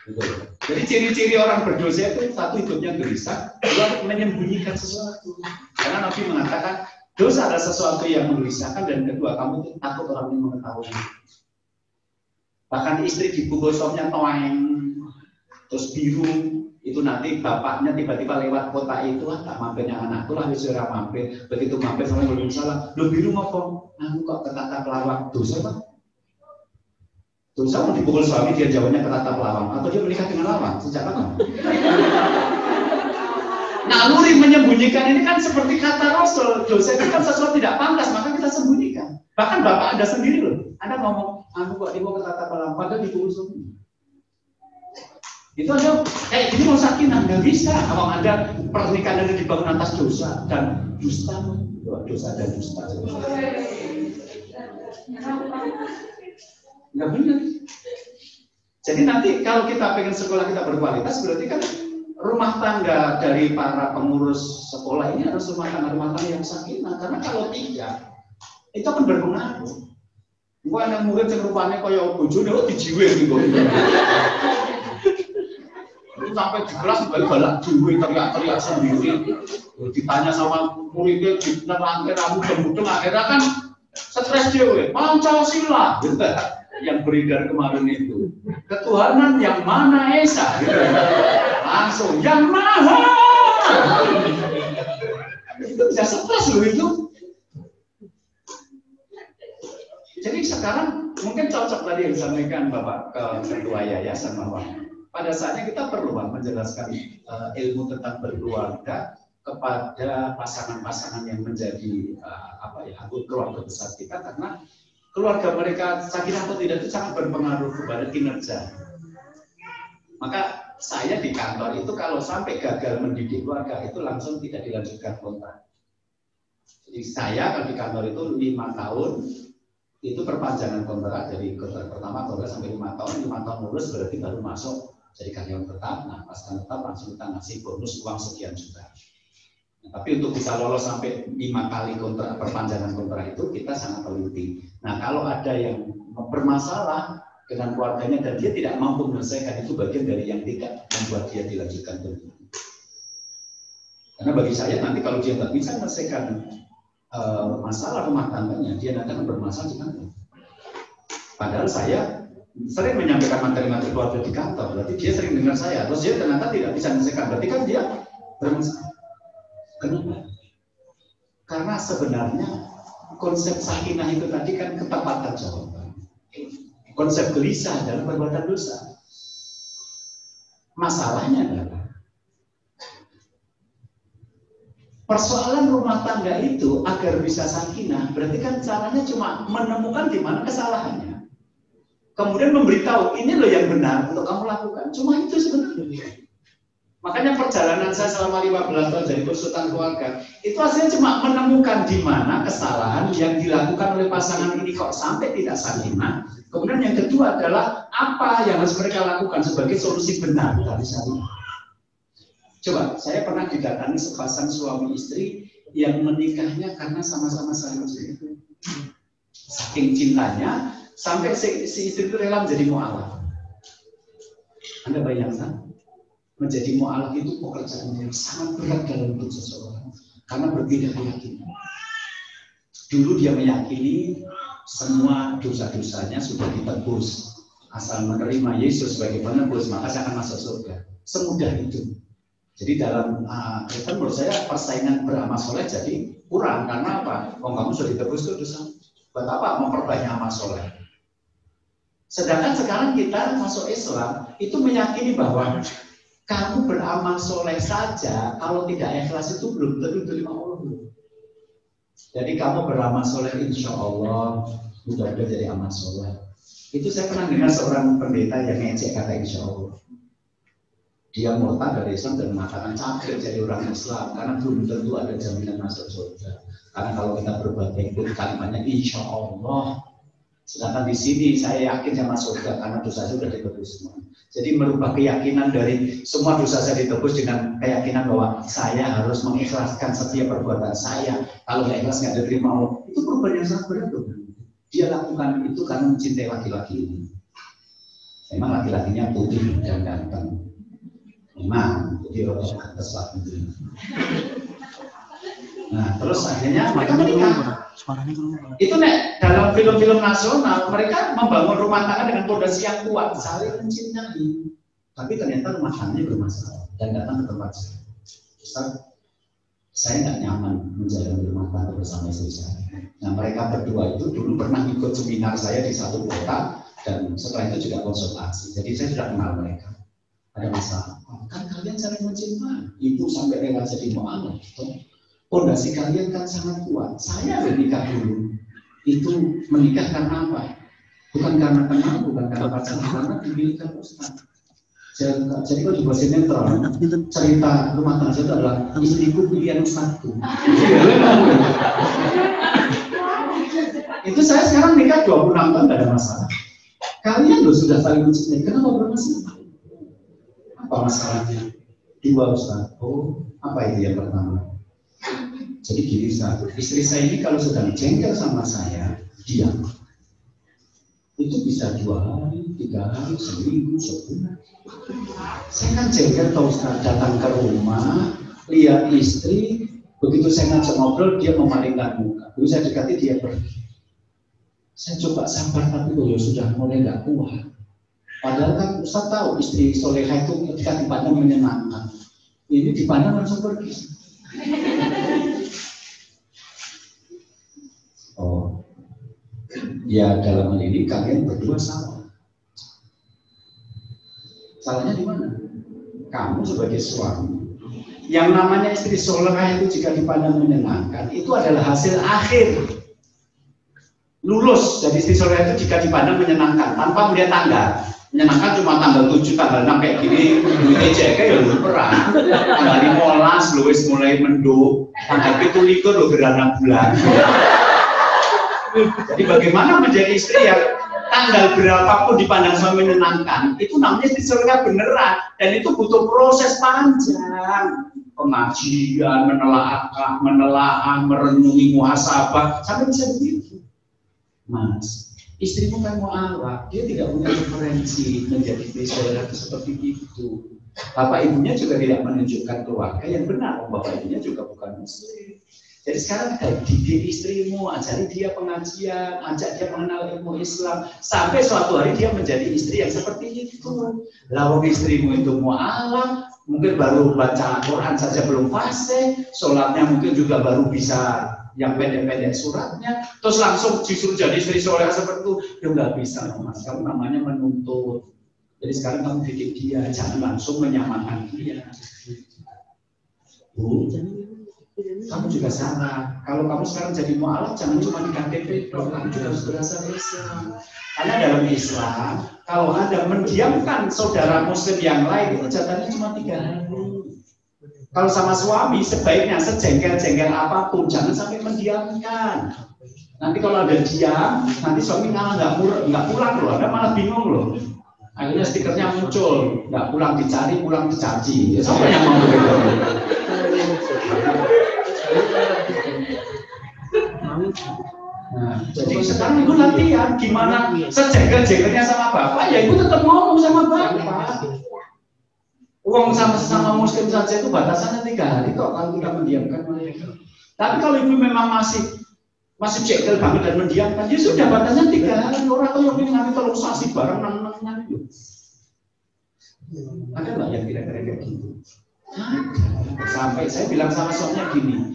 Gitu. Jadi ciri-ciri orang berdosa itu satu hidupnya gelisah, dua menyembunyikan sesuatu. Karena Nabi mengatakan dosa adalah sesuatu yang menggelisahkan, dan kedua kamu itu takut orang yang mengetahui. Bahkan istri dipukul suaminya toeng, terus biru, itu nanti bapaknya tiba-tiba lewat kota itu, tak mampirnya anakku lah, bisa mampir. Begitu mampir sama belum salah, lo biru ngomong, aku kok ketata pelawak, dosa Pak? Dosa mau dipukul suami, dia jawabnya ketata pelawak, atau dia menikah dengan lawak, sejak kapan? Naluri menyembunyikan ini kan seperti kata Rasul, dosa itu kan sesuatu tidak pantas, maka kita sembunyikan. Bahkan bapak Anda sendiri loh, Anda ngomong, aku kok ibu ketata pelawak, padahal dipukul suami. Itu aja kayak gini mau sakinah, nggak bisa. Kalau Anda pernikahan Anda dibangun atas dosa dan dusta, dosa dan dusta. Nggak benar. Jadi nanti kalau kita pengen sekolah kita berkualitas, berarti kan rumah tangga dari para pengurus sekolah ini harus rumah tangga yang sakinah. Karena kalau tidak, itu akan berpengaruh. Gua anak murid yang rupanya kaya bojone kok dijiwe gitu. Sampai di kelas galak jiwe teriak-teriak sendiri. Ditanya sama muridnya di nerangke rambut jembudeng, akhirnya kan stres dia, Pancasila gitu. Yang beredar kemarin itu, ketuhanan yang mana Esa gitu. Langsung yang maha. Itu bisa stres loh itu. Jadi sekarang mungkin cocok tadi yang disampaikan Bapak Ketua Yayasan bahwa pada saatnya kita perlu menjelaskan ilmu tentang berkeluarga kepada pasangan-pasangan yang menjadi anggota keluarga besar kita, karena keluarga mereka sakinah atau tidak itu sangat berpengaruh kepada kinerja. Maka saya di kantor itu kalau sampai gagal mendidik keluarga itu langsung tidak dilanjutkan kontrak. Jadi saya kalau di kantor itu 5 tahun itu perpanjangan kontrak, dari kontrak pertama kontrak sampai 5 tahun, 5 tahun lulus berarti baru masuk jadi karyawan tetap. Nah pas tetap langsung kita ngasih bonus uang sekian juta. Tapi untuk bisa lolos sampai 5 kali kontrak, perpanjangan kontrak itu kita sangat teliti. Nah kalau ada yang bermasalah dengan keluarganya dan dia tidak mampu menyelesaikan, itu bagian dari yang tidak membuat dia dilanjutkan dulu. Karena bagi saya nanti kalau dia nggak bisa menyelesaikan masalah rumah tangganya, dia nanti akan bermasalah di kantor. Padahal saya sering menyampaikan materi-materi keluarga di kantor, berarti dia sering dengar saya, terus dia ternyata tidak bisa menyelesaikan, berarti kan dia bermasalah. Kenapa? Karena sebenarnya konsep sakinah itu tadi kan ketepatan jawaban. Konsep gelisah adalah perbuatan dosa. Masalahnya adalah persoalan rumah tangga itu agar bisa sakinah, berarti kan caranya cuma menemukan di mana kesalahannya. Kemudian memberitahu ini loh yang benar untuk kamu lakukan. Cuma itu sebenarnya. Makanya perjalanan saya selama 15 tahun jadi konsultan keluarga, itu hasilnya cuma menemukan di mana kesalahan yang dilakukan oleh pasangan ini kok sampai tidak sakinah. Kemudian yang kedua adalah apa yang harus mereka lakukan sebagai solusi benar dari sana. Coba, saya pernah didatangi sepasang suami istri yang menikahnya karena sama-sama saling mencintai. Saking cintanya, sampai si istri itu rela menjadi mu'alaf. Anda bayangkan? Menjadi mu'alaf itu pekerjaan yang sangat berat dalam hidup seseorang karena berbeda keyakinan. Dulu dia meyakini semua dosa-dosanya sudah ditebus, asal menerima Yesus sebagai penebus maka saya akan masuk surga. Semudah itu. Jadi dalam itu menurut saya persaingan beramal soleh jadi kurang, karena apa? Kamu sudah ditebus itu dosa. Buat apa memperbanyak amal soleh? Sedangkan sekarang kita masuk Islam itu meyakini bahwa kamu beramal soleh saja, kalau tidak ikhlas itu belum tentu diterima Allah. Jadi kamu beramal soleh, insya Allah sudah ada jadi amal soleh. Itu saya pernah dengar seorang pendeta yang ngecek kata insya Allah. Dia murtad dari Islam dan mengatakan capek jadi orang Islam karena belum tentu ada jaminan masuk surga. Karena kalau kita berbagai itu kalimatnya insya Allah. Sedangkan di sini saya yakin saya masuk surga karena dosa saya sudah ditebus semua. Jadi merubah keyakinan dari semua dosa saya ditebus dengan keyakinan bahwa saya harus mengikhlaskan setiap perbuatan saya. Kalau nggak ikhlas nggak diterima Allah. Itu perubahan yang sangat berat. Dia lakukan itu karena mencintai laki-laki ini. Memang laki-lakinya putih dan ganteng. Memang, jadi rotok atas lah gitu. Nah, terus akhirnya mereka menikah. Itu nek dalam film-film nasional mereka membangun rumah tangga dengan fondasi yang kuat, saling mencintai. Tapi ternyata rumah tangganya bermasalah dan datang ke tempat saya. Ustaz, saya nggak nyaman menjalani rumah tangga bersama istri saya. Nah, mereka berdua itu dulu pernah ikut seminar saya di satu kota. Dan setelah itu juga konsultasi. Jadi saya sudah kenal mereka. Ada masalah. Kan kalian saling mencintai. Ibu sampai rela jadi mu'alaf. Fondasi kalian kan sangat kuat. Saya menikah dulu. Itu menikah karena apa? Bukan karena kenal, bukan karena pacaran, karena dimiliki Ustaz. Jadi kalau juga sinetron, cerita rumah tangga itu adalah istriku pilihan Ustazku. Itu saya sekarang nikah 26 tahun tidak ada masalah. Kalian loh sudah saling mencintai, kenapa bermasalah? Apa masalahnya? Dua Ustaz. Oh, apa itu yang pertama? Jadi gini Ustaz, istri saya ini kalau sedang jengkel sama saya, diam. Itu bisa 2 hari, 3 hari, seminggu, sebulan. Saya kan jengkel tau Ustaz, datang ke rumah, lihat istri, begitu saya ngajak ngobrol, dia memalingkan muka. Begitu saya dekati, dia pergi. Saya coba sabar tapi ya sudah mulai nggak kuat. Padahal kan Ustaz tahu istri solehah itu ketika dipandang menyenangkan. Ini dipandang langsung pergi. Oh, ya dalam hal ini kalian berdua salah. Salahnya di mana? Kamu sebagai suami. Yang namanya istri solehah itu jika dipandang menyenangkan itu adalah hasil akhir. Lulus jadi istri soleh itu jika dipandang menyenangkan tanpa melihat tanggal. Menyenangkan cuma tanggal 7, tanggal 6 kayak gini. Duitnya jaga ya lu perang. Tanggal 15 lu wis mulai mendung. Tanggal 17 lu gerhana bulan. Jadi bagaimana menjadi istri yang tanggal berapapun dipandang suami menyenangkan, itu namanya istri soleh beneran. Dan itu butuh proses panjang. Pengajian, menelaah, merenungi muhasabah sampai bisa begitu. Mas, istrimu kan mu'alaf, dia tidak punya referensi menjadi istri soleh seperti itu. Bapak ibunya juga tidak menunjukkan keluarga yang benar. Bapak ibunya juga bukan muslim. Jadi sekarang didik istrimu, ajari dia pengajian, ajak dia mengenal ilmu Islam, sampai suatu hari dia menjadi istri yang seperti itu. Lalu istrimu itu mu'alaf, mungkin baru baca Al-Quran saja belum fasih, sholatnya mungkin juga baru bisa yang pendek-pendek suratnya, terus langsung disuruh jadi istri soleh seperti itu, ya nggak bisa Mas, kamu namanya menuntut. Jadi sekarang kamu didik dia, jangan langsung menyamakan dia. Bu, kamu juga salah. Kalau kamu sekarang jadi mu'alaf, jangan cuma di KTP, kamu juga harus berasal Islam. Karena dalam Islam, kalau Anda mendiamkan saudara muslim yang lain, itu jatahnya cuma 3 hari. Kalau sama suami, sebaiknya sejengkel-jengkel apapun, jangan sampai mendiamkan. Nanti kalau ada diam, nanti suami nggak pulang loh, Anda malah bingung loh. Akhirnya stikernya muncul, nggak pulang dicari, pulang dicaci. Ya, siapa yang mau begitu? Nah, jadi sekarang itu latihan gimana sejengkel-jengkelnya sama bapak, ya itu tetap ngomong sama bapak. Uang sama muslim saja itu batasannya 3 hari kok kalau tidak mendiamkan mereka. Tapi kalau ibu memang masih jengkel banget dan mendiamkan, ya sudah batasnya 3 hari. Orang kalau yang nanti kalau sasi barang nang itu. Ada nggak yang kira-kira kayak gitu? Sampai saya bilang sama suaminya gini,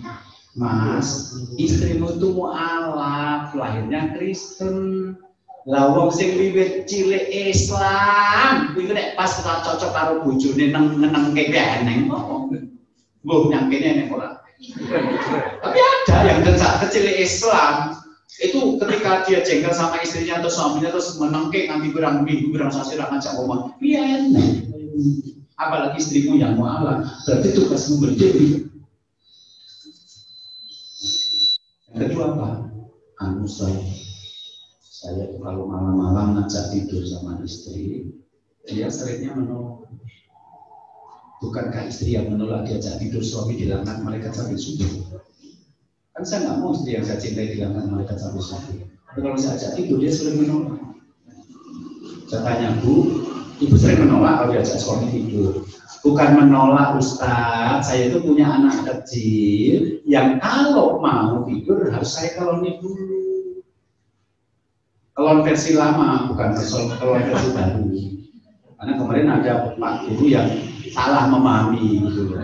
Mas, istrimu itu mu'alaf, lahirnya Kristen. Lah wong sing wiwit cilik Islam, kuwi nek pas ora cocok karo bojone neng-nengke keneng. Mbok nyang kene nek ora. Tapi ada yang kecil Islam itu ketika dia jengkel sama istrinya atau suaminya terus menengke nanti berang minggu berang sasi ra ngajak ngomong. Iya enak. Apalagi istrimu yang mu'alaf, berarti tugasmu berdiri. Yang kedua apa? Saya tuh kalau malam-malam ngajak tidur sama istri, dia seringnya menolak. Bukankah istri yang menolak diajak tidur suami dilangkan malaikat sampai subuh? Kan saya nggak mau istri yang saya cintai dilangkan malaikat sampai subuh. Tapi kalau saya ajak tidur dia sering menolak. Saya tanya, Bu, Ibu sering menolak kalau diajak suami tidur? Bukan menolak Ustaz, saya itu punya anak kecil yang kalau mau tidur harus saya keloni dulu. Kelon versi lama, bukan kelon versi baru. Karena kemarin ada Pak Guru yang salah memahami gitu.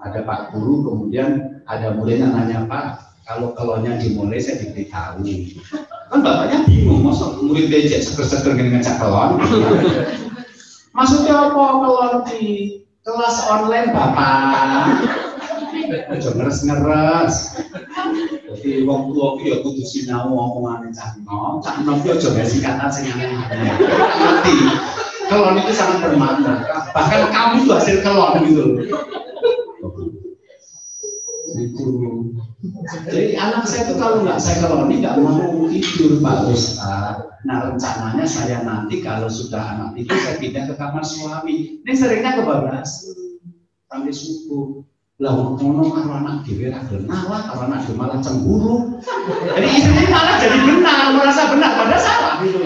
Ada Pak Guru, kemudian ada muridnya nanya, Pak, kalau kelonnya dimulai saya diberitahu. Kan bapaknya bingung, masa murid becek seger-seger ngecek kelon. Maksudnya apa kelon di kelas online Bapak? Jangan ngeres-ngeres. Jadi wong tua ki ya kudu sinau omongane cah nom ki aja gawe singkatan sing aneh-aneh. Ngerti. Kelon itu sangat bermakna. Bahkan kamu itu hasil kelon gitu. Itu. Jadi anak saya itu kalau nggak saya keloni nggak mau tidur Pak Ustaz. Nah rencananya saya nanti kalau sudah anak itu saya pindah ke kamar suami. Ini seringnya kebablasan sampai subuh. Lah ngono karo anak dhewe ra gelem nawah, karo anak dhewe malah cemburu. Jadi istrinya malah jadi benar, merasa benar padahal salah gitu.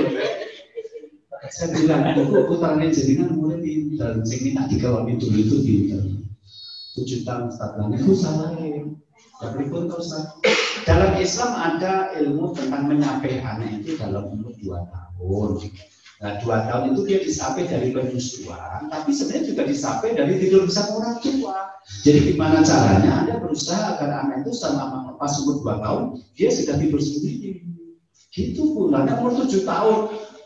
Saya bilang itu putarane jenengan mulai pinter, sing minta dikeloni dulu itu pinter. 7 tahun setelah itu salah ya. Berikut terus. Dalam Islam ada ilmu tentang menyapai anak itu dalam umur 2 tahun. Nah 2 tahun itu dia disapai dari penyusuan, tapi sebenarnya juga disapai dari tidur bersama orang tua. Jadi gimana caranya Anda berusaha agar anak itu selama pas umur 2 tahun dia sudah tidur sendiri. Gitu pula, anak umur 7 tahun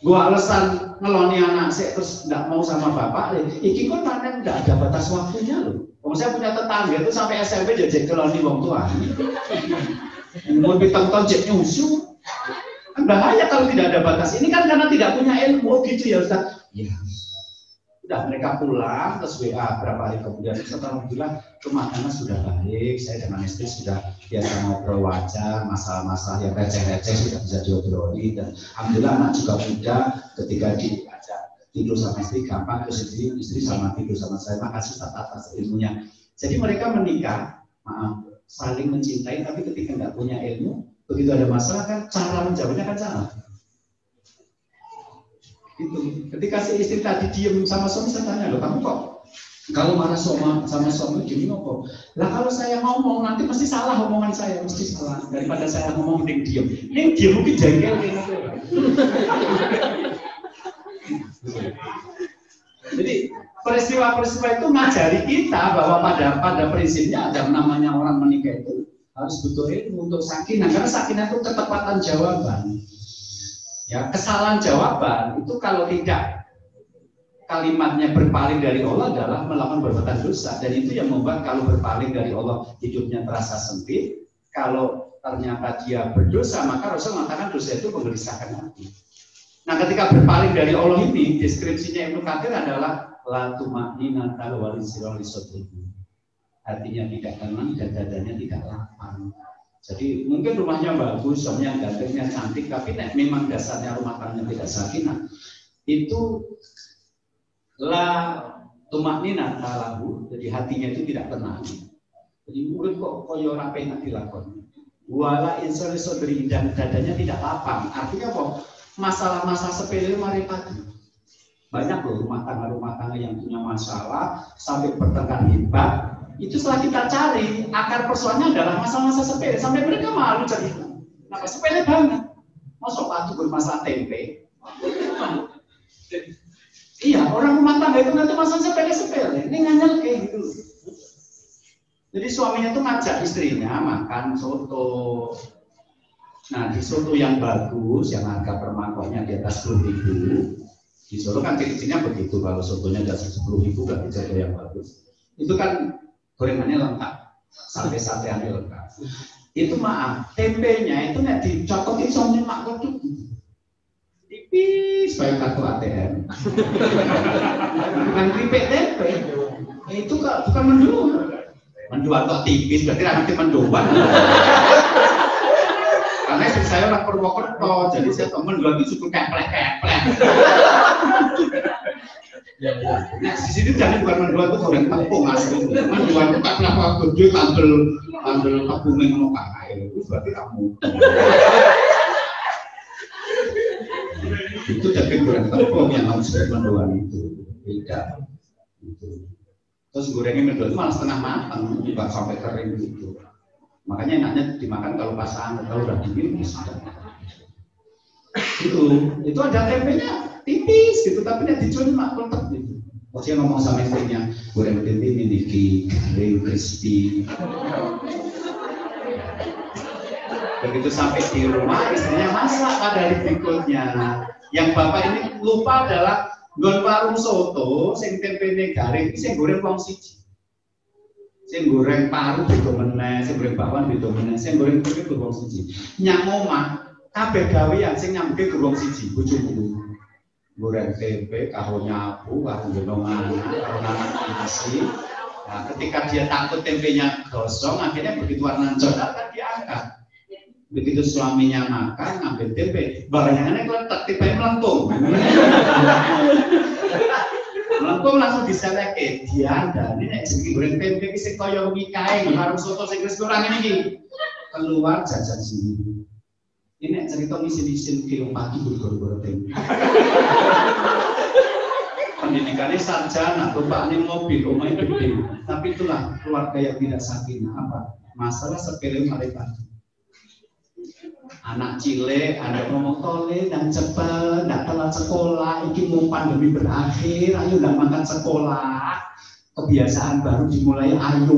gua alasan ngeloni anak saya terus nggak mau sama bapak, iki kok panen nggak ada batas waktunya loh. Saya punya tetangga itu sampai SMP jajak keloni wong tua. Mau ditonton jek nyusu. Kan bahaya kalau tidak ada batas. Ini kan karena tidak punya ilmu gitu ya Ustaz. Ya. Udah mereka pulang terus WA berapa hari kemudian setelah bilang rumah tangga sudah baik, saya dengan istri sudah biasa ngobrol wajar, masalah-masalah yang receh-receh sudah bisa diobroli dan alhamdulillah anak juga muda ketika diajak tidur sama istri gampang, terus istri sama tidur sama saya. Makasih atas ilmunya. Jadi mereka menikah, maaf, saling mencintai tapi ketika nggak punya ilmu, begitu ada masalah kan cara menjawabnya kan salah. Itu. Ketika si istri tadi diem sama suami, saya tanya, loh kamu kok kalau marah sama suami gini kok? Lah kalau saya ngomong nanti mesti salah omongan saya, mesti salah. Daripada saya ngomong mending diem. Ini diem mungkin jengkel gitu. Jadi peristiwa-peristiwa itu ngajari kita bahwa pada prinsipnya ada namanya orang menikah itu harus butuh ilmu untuk sakinah, karena sakinah itu ketepatan jawaban. Ya, kesalahan jawaban itu kalau tidak kalimatnya berpaling dari Allah adalah melakukan perbuatan dosa, dan itu yang membuat kalau berpaling dari Allah hidupnya terasa sempit. Kalau ternyata dia berdosa, maka Rasul mengatakan dosa itu menggelisahkan hati. Nah, ketika berpaling dari Allah ini, deskripsinya Ibnu Katsir adalah la tumaninata wa lisrali sadrihi. Artinya tidak tenang dan dadanya tidak lapang. Jadi mungkin rumahnya bagus, suaminya gantengnya cantik, tapi memang dasarnya rumah tangganya tidak sakinah. Itu la tumaninata lahu, jadi hatinya itu tidak tenang. Jadi mungkin kok koyo ora penak dilakoni. Wala insari sadri, dan dadanya tidak lapang. Artinya apa? Masalah-masalah sepele mari pagi. Banyak loh rumah tangga yang punya masalah sampai bertengkar hebat. Itu setelah kita cari akar persoalannya adalah masalah-masalah sepele sampai mereka malu cerita. Kenapa sepele banget? Masuk patu bermasalah tempe. Iya, orang rumah tangga itu nanti masalah sepele-sepele. Ini nganyel kayak gitu. Jadi suaminya tuh ngajak istrinya makan soto. Nah, di soto yang bagus, yang harga per mangkoknya di atas 10.000. Di Solo kan ciri-cirinya begitu, kalau sotonya di atas 10.000 berarti soto yang bagus. Itu kan gorengannya lengkap, sate-sateannya lengkap. Itu maaf, tempenya itu nggak dicokotin sama mak kodok. Tipis kayak kartu ATM. Bukan keripik tempe. Itu bukan mendoan. Mendoan kok tipis, berarti nanti mendoan. Karena istri saya orang Purwokerto, jadi saya tahu mendoan itu cukup keplek-keplek. Nah, di sini jadi bukan mendoan itu goreng tepung asli. Mendoan itu tak kenapa gede tampil tepungnya ngono kae. Itu berarti kamu. Itu daging goreng tepung yang harus mendoan itu beda. Gitu. Terus gorengnya mendoan itu malah setengah matang, juga sampai kering gitu. Makanya enaknya dimakan kalau pas hangat, kalau udah dingin sudah. Itu ada tempenya tipis gitu, tapi dia dijual mantap gitu. Dia ngomong sama istrinya, goreng tempe ini garing, crispy. Begitu sampai di rumah, istrinya masak pada hari berikutnya. Yang bapak ini lupa adalah nggon warung soto, sing tempene garing, sing goreng wong siji. Sing goreng paru beda meneh, sing goreng bakwan beda meneh, sing goreng tempe beda wong siji. Nyang omah kabeh gawean sing nyampe ke wong siji, bojoku. Goreng tempe, karo nyapu, karo gendong anak, karo anak isi. Nah, ketika dia takut tempenya gosong, akhirnya begitu warna coklat kan diangkat. Begitu suaminya makan, ngambil tempe, barengannya keletak, tiba-tiba melentung. Melentung langsung diseleke. Dia ada, ini nek jenenge goreng tempe iki sing kaya mikae, warung soto sing wis kurang iki. Keluar jajan sini. Ini cerita misi-misi film pagi bergor-gor tempe. Pendidikannya sarjana, bapaknya mobil, rumahnya gede. Tapi itulah keluarga yang tidak sakinah. Apa? Masalah sepele mereka. Anak cilik, anak ngomong tole dan cepat, tidak telat sekolah. Iki mau pandemi berakhir, ayo udah makan sekolah. Kebiasaan baru dimulai, ayo.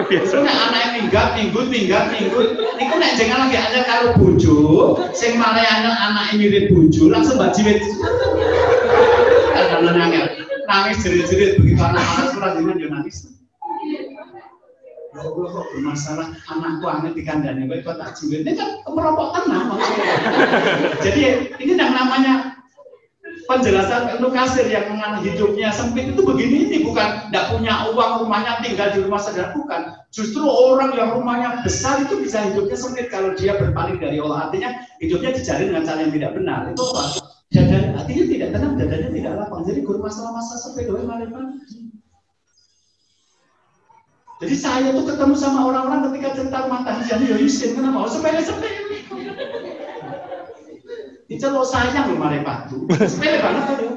Biasanya anak minggat. Niku nek jangan lagi ada karo bojo, sing malah anak mirip bojo, langsung mbak jiwet. Kadang-kadang nangis jerit-jerit begitu anak-anak surat dengan yo nangis. Kalau kok bermasalah anakku aneh di kandangnya, baik kok tak jiwet. Ini kan merokok tenang maksudnya. Jadi ini yang namanya penjelasan Lukasir yang mengenai hidupnya sempit itu begini, ini bukan tidak punya uang, rumahnya tinggal di rumah saudara, bukan. Justru orang yang rumahnya besar itu bisa hidupnya sempit kalau dia berpaling dari Allah. Artinya hidupnya dijalin dengan cara yang tidak benar. Itu apa? Dadanya, artinya tidak tenang, dadanya tidak lapang. Jadi guru masalah sempit doang malah. Jadi saya tuh ketemu sama orang-orang ketika cerita rumah tangga ya Yusin, kenapa? Sepele-sepele. Dicelok sayang loh mare patu. Sepele banget kan ya.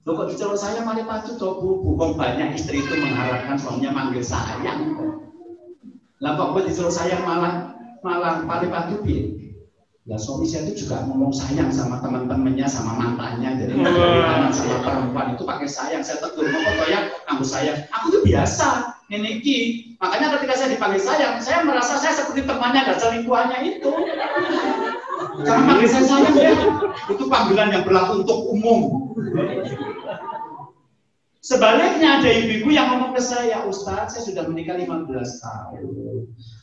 Loh kok dicelok sayang mare patu toh Bu? Kok banyak istri itu mengharapkan suaminya manggil sayang. Lah kok dicelok sayang malah mare patu piye? Lah suami saya itu juga ngomong sayang sama teman-temannya, sama mantannya. Jadi anak sama perempuan itu pakai sayang. Saya tegur, kok ya kamu sayang. Aku tuh biasa. Ini ki. Makanya ketika saya dipanggil sayang, saya merasa saya seperti temannya dan selingkuhannya itu. Karena panggil saya sayang ya, itu panggilan yang berlaku untuk umum. Sebaliknya ada ibu-ibu yang ngomong ke saya, Ustaz, saya sudah menikah 15 tahun.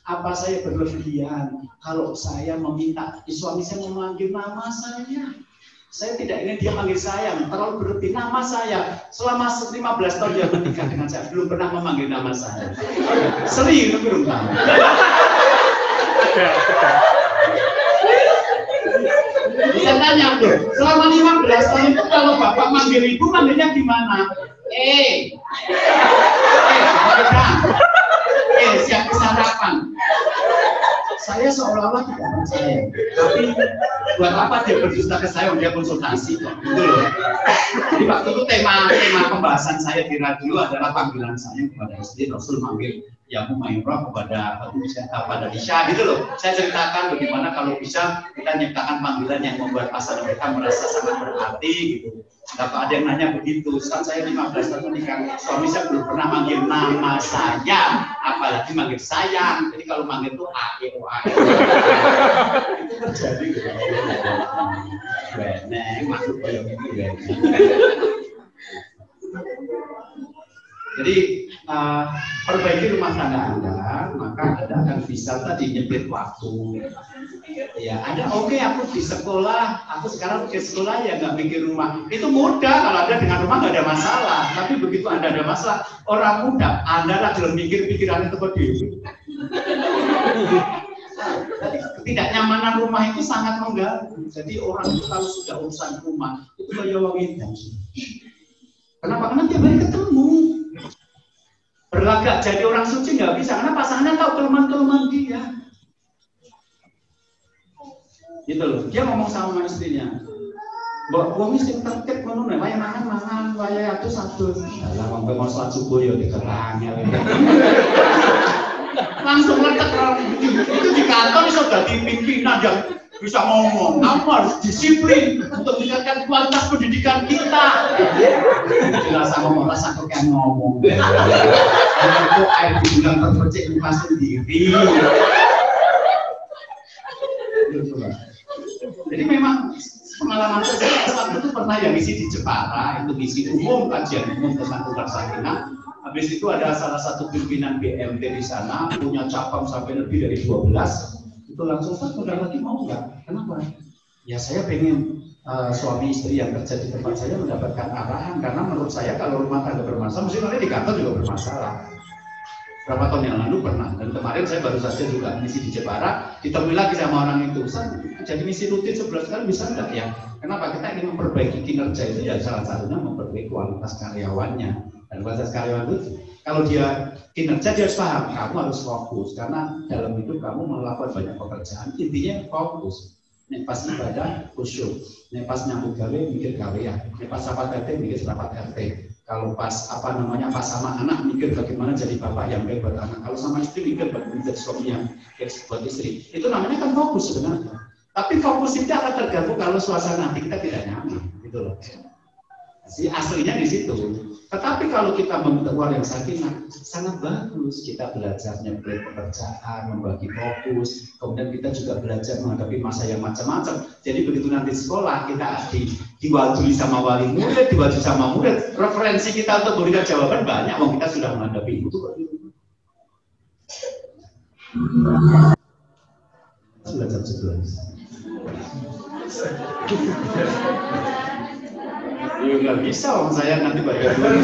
Apa saya berlebihan kalau saya meminta suami saya memanggil nama saya? Saya tidak ingin dia manggil sayang, terlalu berlebih. Nama saya selama 15 tahun dia menikah dengan saya belum pernah memanggil nama saya. Sering belum tahu. Bisa tanya tuh, selama 15 tahun itu kalau bapak manggil ibu manggilnya gimana? Siap sarapan. Saya seolah-olah tidak percaya, tapi buat apa dia berdusta ke saya? Dia konsultasi kok, gitu loh. Jadi waktu itu tema pembahasan saya di radio adalah panggilan saya kepada istri Rasul manggil yang Umairah kepada Isya, gitu loh. Saya ceritakan bagaimana kalau bisa kita nyiptakan panggilan yang membuat pasangan mereka merasa sangat berarti, gitu. Dapat ada yang nanya begitu, kan saya 15 tahun menikah, suami saya belum pernah manggil nama saya, apalagi manggil sayang. Jadi kalau manggil itu A-E-O-A. Itu terjadi gitu. Benar, makhluk kayak gitu ya. Jadi perbaiki rumah tangga Anda, maka Anda akan bisa tadi nyempit waktu. Ya, Anda oke, aku di sekolah, aku sekarang ke sekolah ya nggak bikin rumah. Itu mudah kalau Anda dengan rumah nggak ada masalah. Tapi begitu Anda ada masalah, orang muda, Anda lah dalam mikir pikiran itu berdiri. Ketidaknyamanan rumah itu sangat mengganggu. Jadi orang itu kalau sudah urusan rumah itu kayak wangi. Kenapa? Karena tiap hari ketemu. Berlagak jadi orang suci nggak bisa, karena pasangannya tahu kelemahan-kelemahan dia. Gitu loh. Dia ngomong sama istrinya, "Mbok wong sing tertib ngono nek wae mangan, wae atus. Lah wong mau salat subuh ya diketangel." Langsung letek itu di kantor iso dadi pimpinan yang bisa ngomong. Kamu harus disiplin untuk meningkatkan kualitas pendidikan kita. Jelas ngomong rasa kok yang ngomong. Itu air dibilang terpercik lupa sendiri. Jadi memang pengalaman saya saat itu pernah yang isi di Jepara, itu isi umum, kajian umum tentang tukar sakinah. Habis itu ada salah satu pimpinan BMT di sana punya cabang sampai lebih dari 12. Itu langsung udah lagi mau nggak? Kenapa? Ya saya pengen suami istri yang kerja di tempat saya mendapatkan arahan, karena menurut saya kalau rumah tangga bermasalah, mesti nanti di kantor juga bermasalah. Berapa tahun yang lalu pernah, dan kemarin saya baru saja juga misi di Jepara, ditemui lagi sama orang itu, jadi misi rutin 11 kali bisa enggak ya? Kenapa? Kita ingin memperbaiki kinerja itu ya salah satunya memperbaiki kualitas karyawannya. Dan kualitas karyawan itu, kalau dia kinerja dia harus paham, kamu harus fokus, karena dalam hidup kamu melakukan banyak pekerjaan, intinya fokus. Nek pas ibadah khusyuk, nek pas nyambut gawe mikir gawean, nek pas rapat RT mikir rapat RT. Kalau pas pas sama anak mikir bagaimana jadi bapak yang baik buat anak. Kalau sama istri mikir bagaimana jadi suami yang baik buat istri. Itu namanya kan fokus sebenarnya. Tapi fokus itu akan terganggu kalau suasana hati kita tidak nyaman, gitu loh. Aslinya di situ. Tetapi kalau kita membentuk orang yang sakinah, sangat bagus. Kita belajar nyebelin pekerjaan, membagi fokus. Kemudian kita juga belajar menghadapi masa yang macam-macam. Jadi begitu nanti sekolah kita diwajui sama wali murid, diwajui sama murid. Referensi kita untuk memberikan jawaban banyak. Wong kita sudah menghadapi itu. Sudah jam 11. Ya nggak bisa, om saya nanti bayar dulu.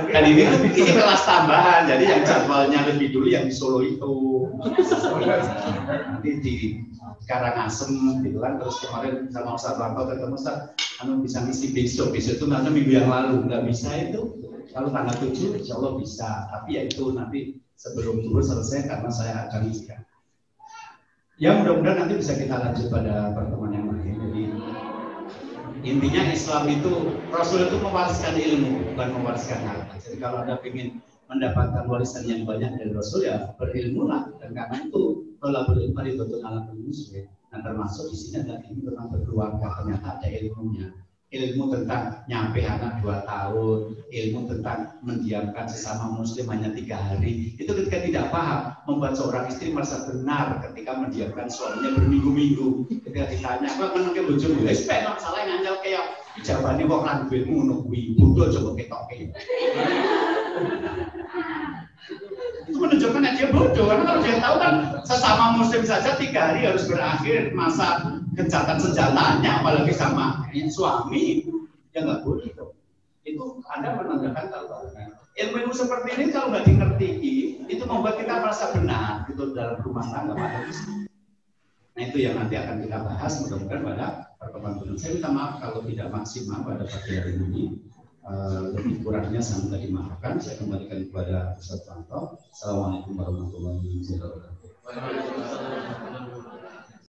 Dan ini kelas tambahan, jadi yang jadwalnya lebih dulu yang di Solo itu, nanti di Karangasem gitu kan. Terus kemarin sama Ustaz Ranto ketemu Ustaz, kamu bisa ngisi besok itu nanti minggu yang lalu nggak bisa itu. Kalau tanggal 7 insya Allah bisa, tapi ya itu nanti sebelum dulu selesai karena saya akan ngisi. Ya mudah-mudahan nanti bisa kita lanjut pada pertemuan yang lain. Jadi intinya Islam itu, Rasul itu mewariskan ilmu, bukan mewariskan harta. Jadi kalau Anda ingin mendapatkan warisan yang banyak dari Rasul, ya berilmulah. Dan karena itu, kalau berilmu itu ala muslim. Dan termasuk di sini adalah ilmu tentang berkeluarga, ternyata ada ilmunya. Ilmu tentang nyampe anak 2 tahun, ilmu tentang mendiamkan sesama muslim hanya 3 hari. Itu ketika tidak paham, membuat seorang istri merasa benar ketika mendiamkan suaminya berminggu-minggu. Ketika ditanya, "Kok menengke bojomu?" Wis penak salah nganjal kayak jawabane kok lan duitmu ngono kuwi. Bodoh coba ketoke. Itu menunjukkan dia bodoh, karena kalau dia tahu kan sesama muslim saja 3 hari harus berakhir masa gencatan senjatanya, apalagi sama suami, ya nggak boleh itu. Itu Anda menandakan kalau ilmu seperti ini kalau nggak dimengerti, itu membuat kita merasa benar gitu dalam rumah tangga. Nah itu yang nanti akan kita bahas, mudah-mudahan pada pertemuan berikutnya. Saya minta maaf kalau tidak maksimal pada pagi hari ini. Lebih kurangnya sangat dimaafkan. Saya kembalikan kepada Ustaz Ranto. Assalamualaikum warahmatullahi wabarakatuh.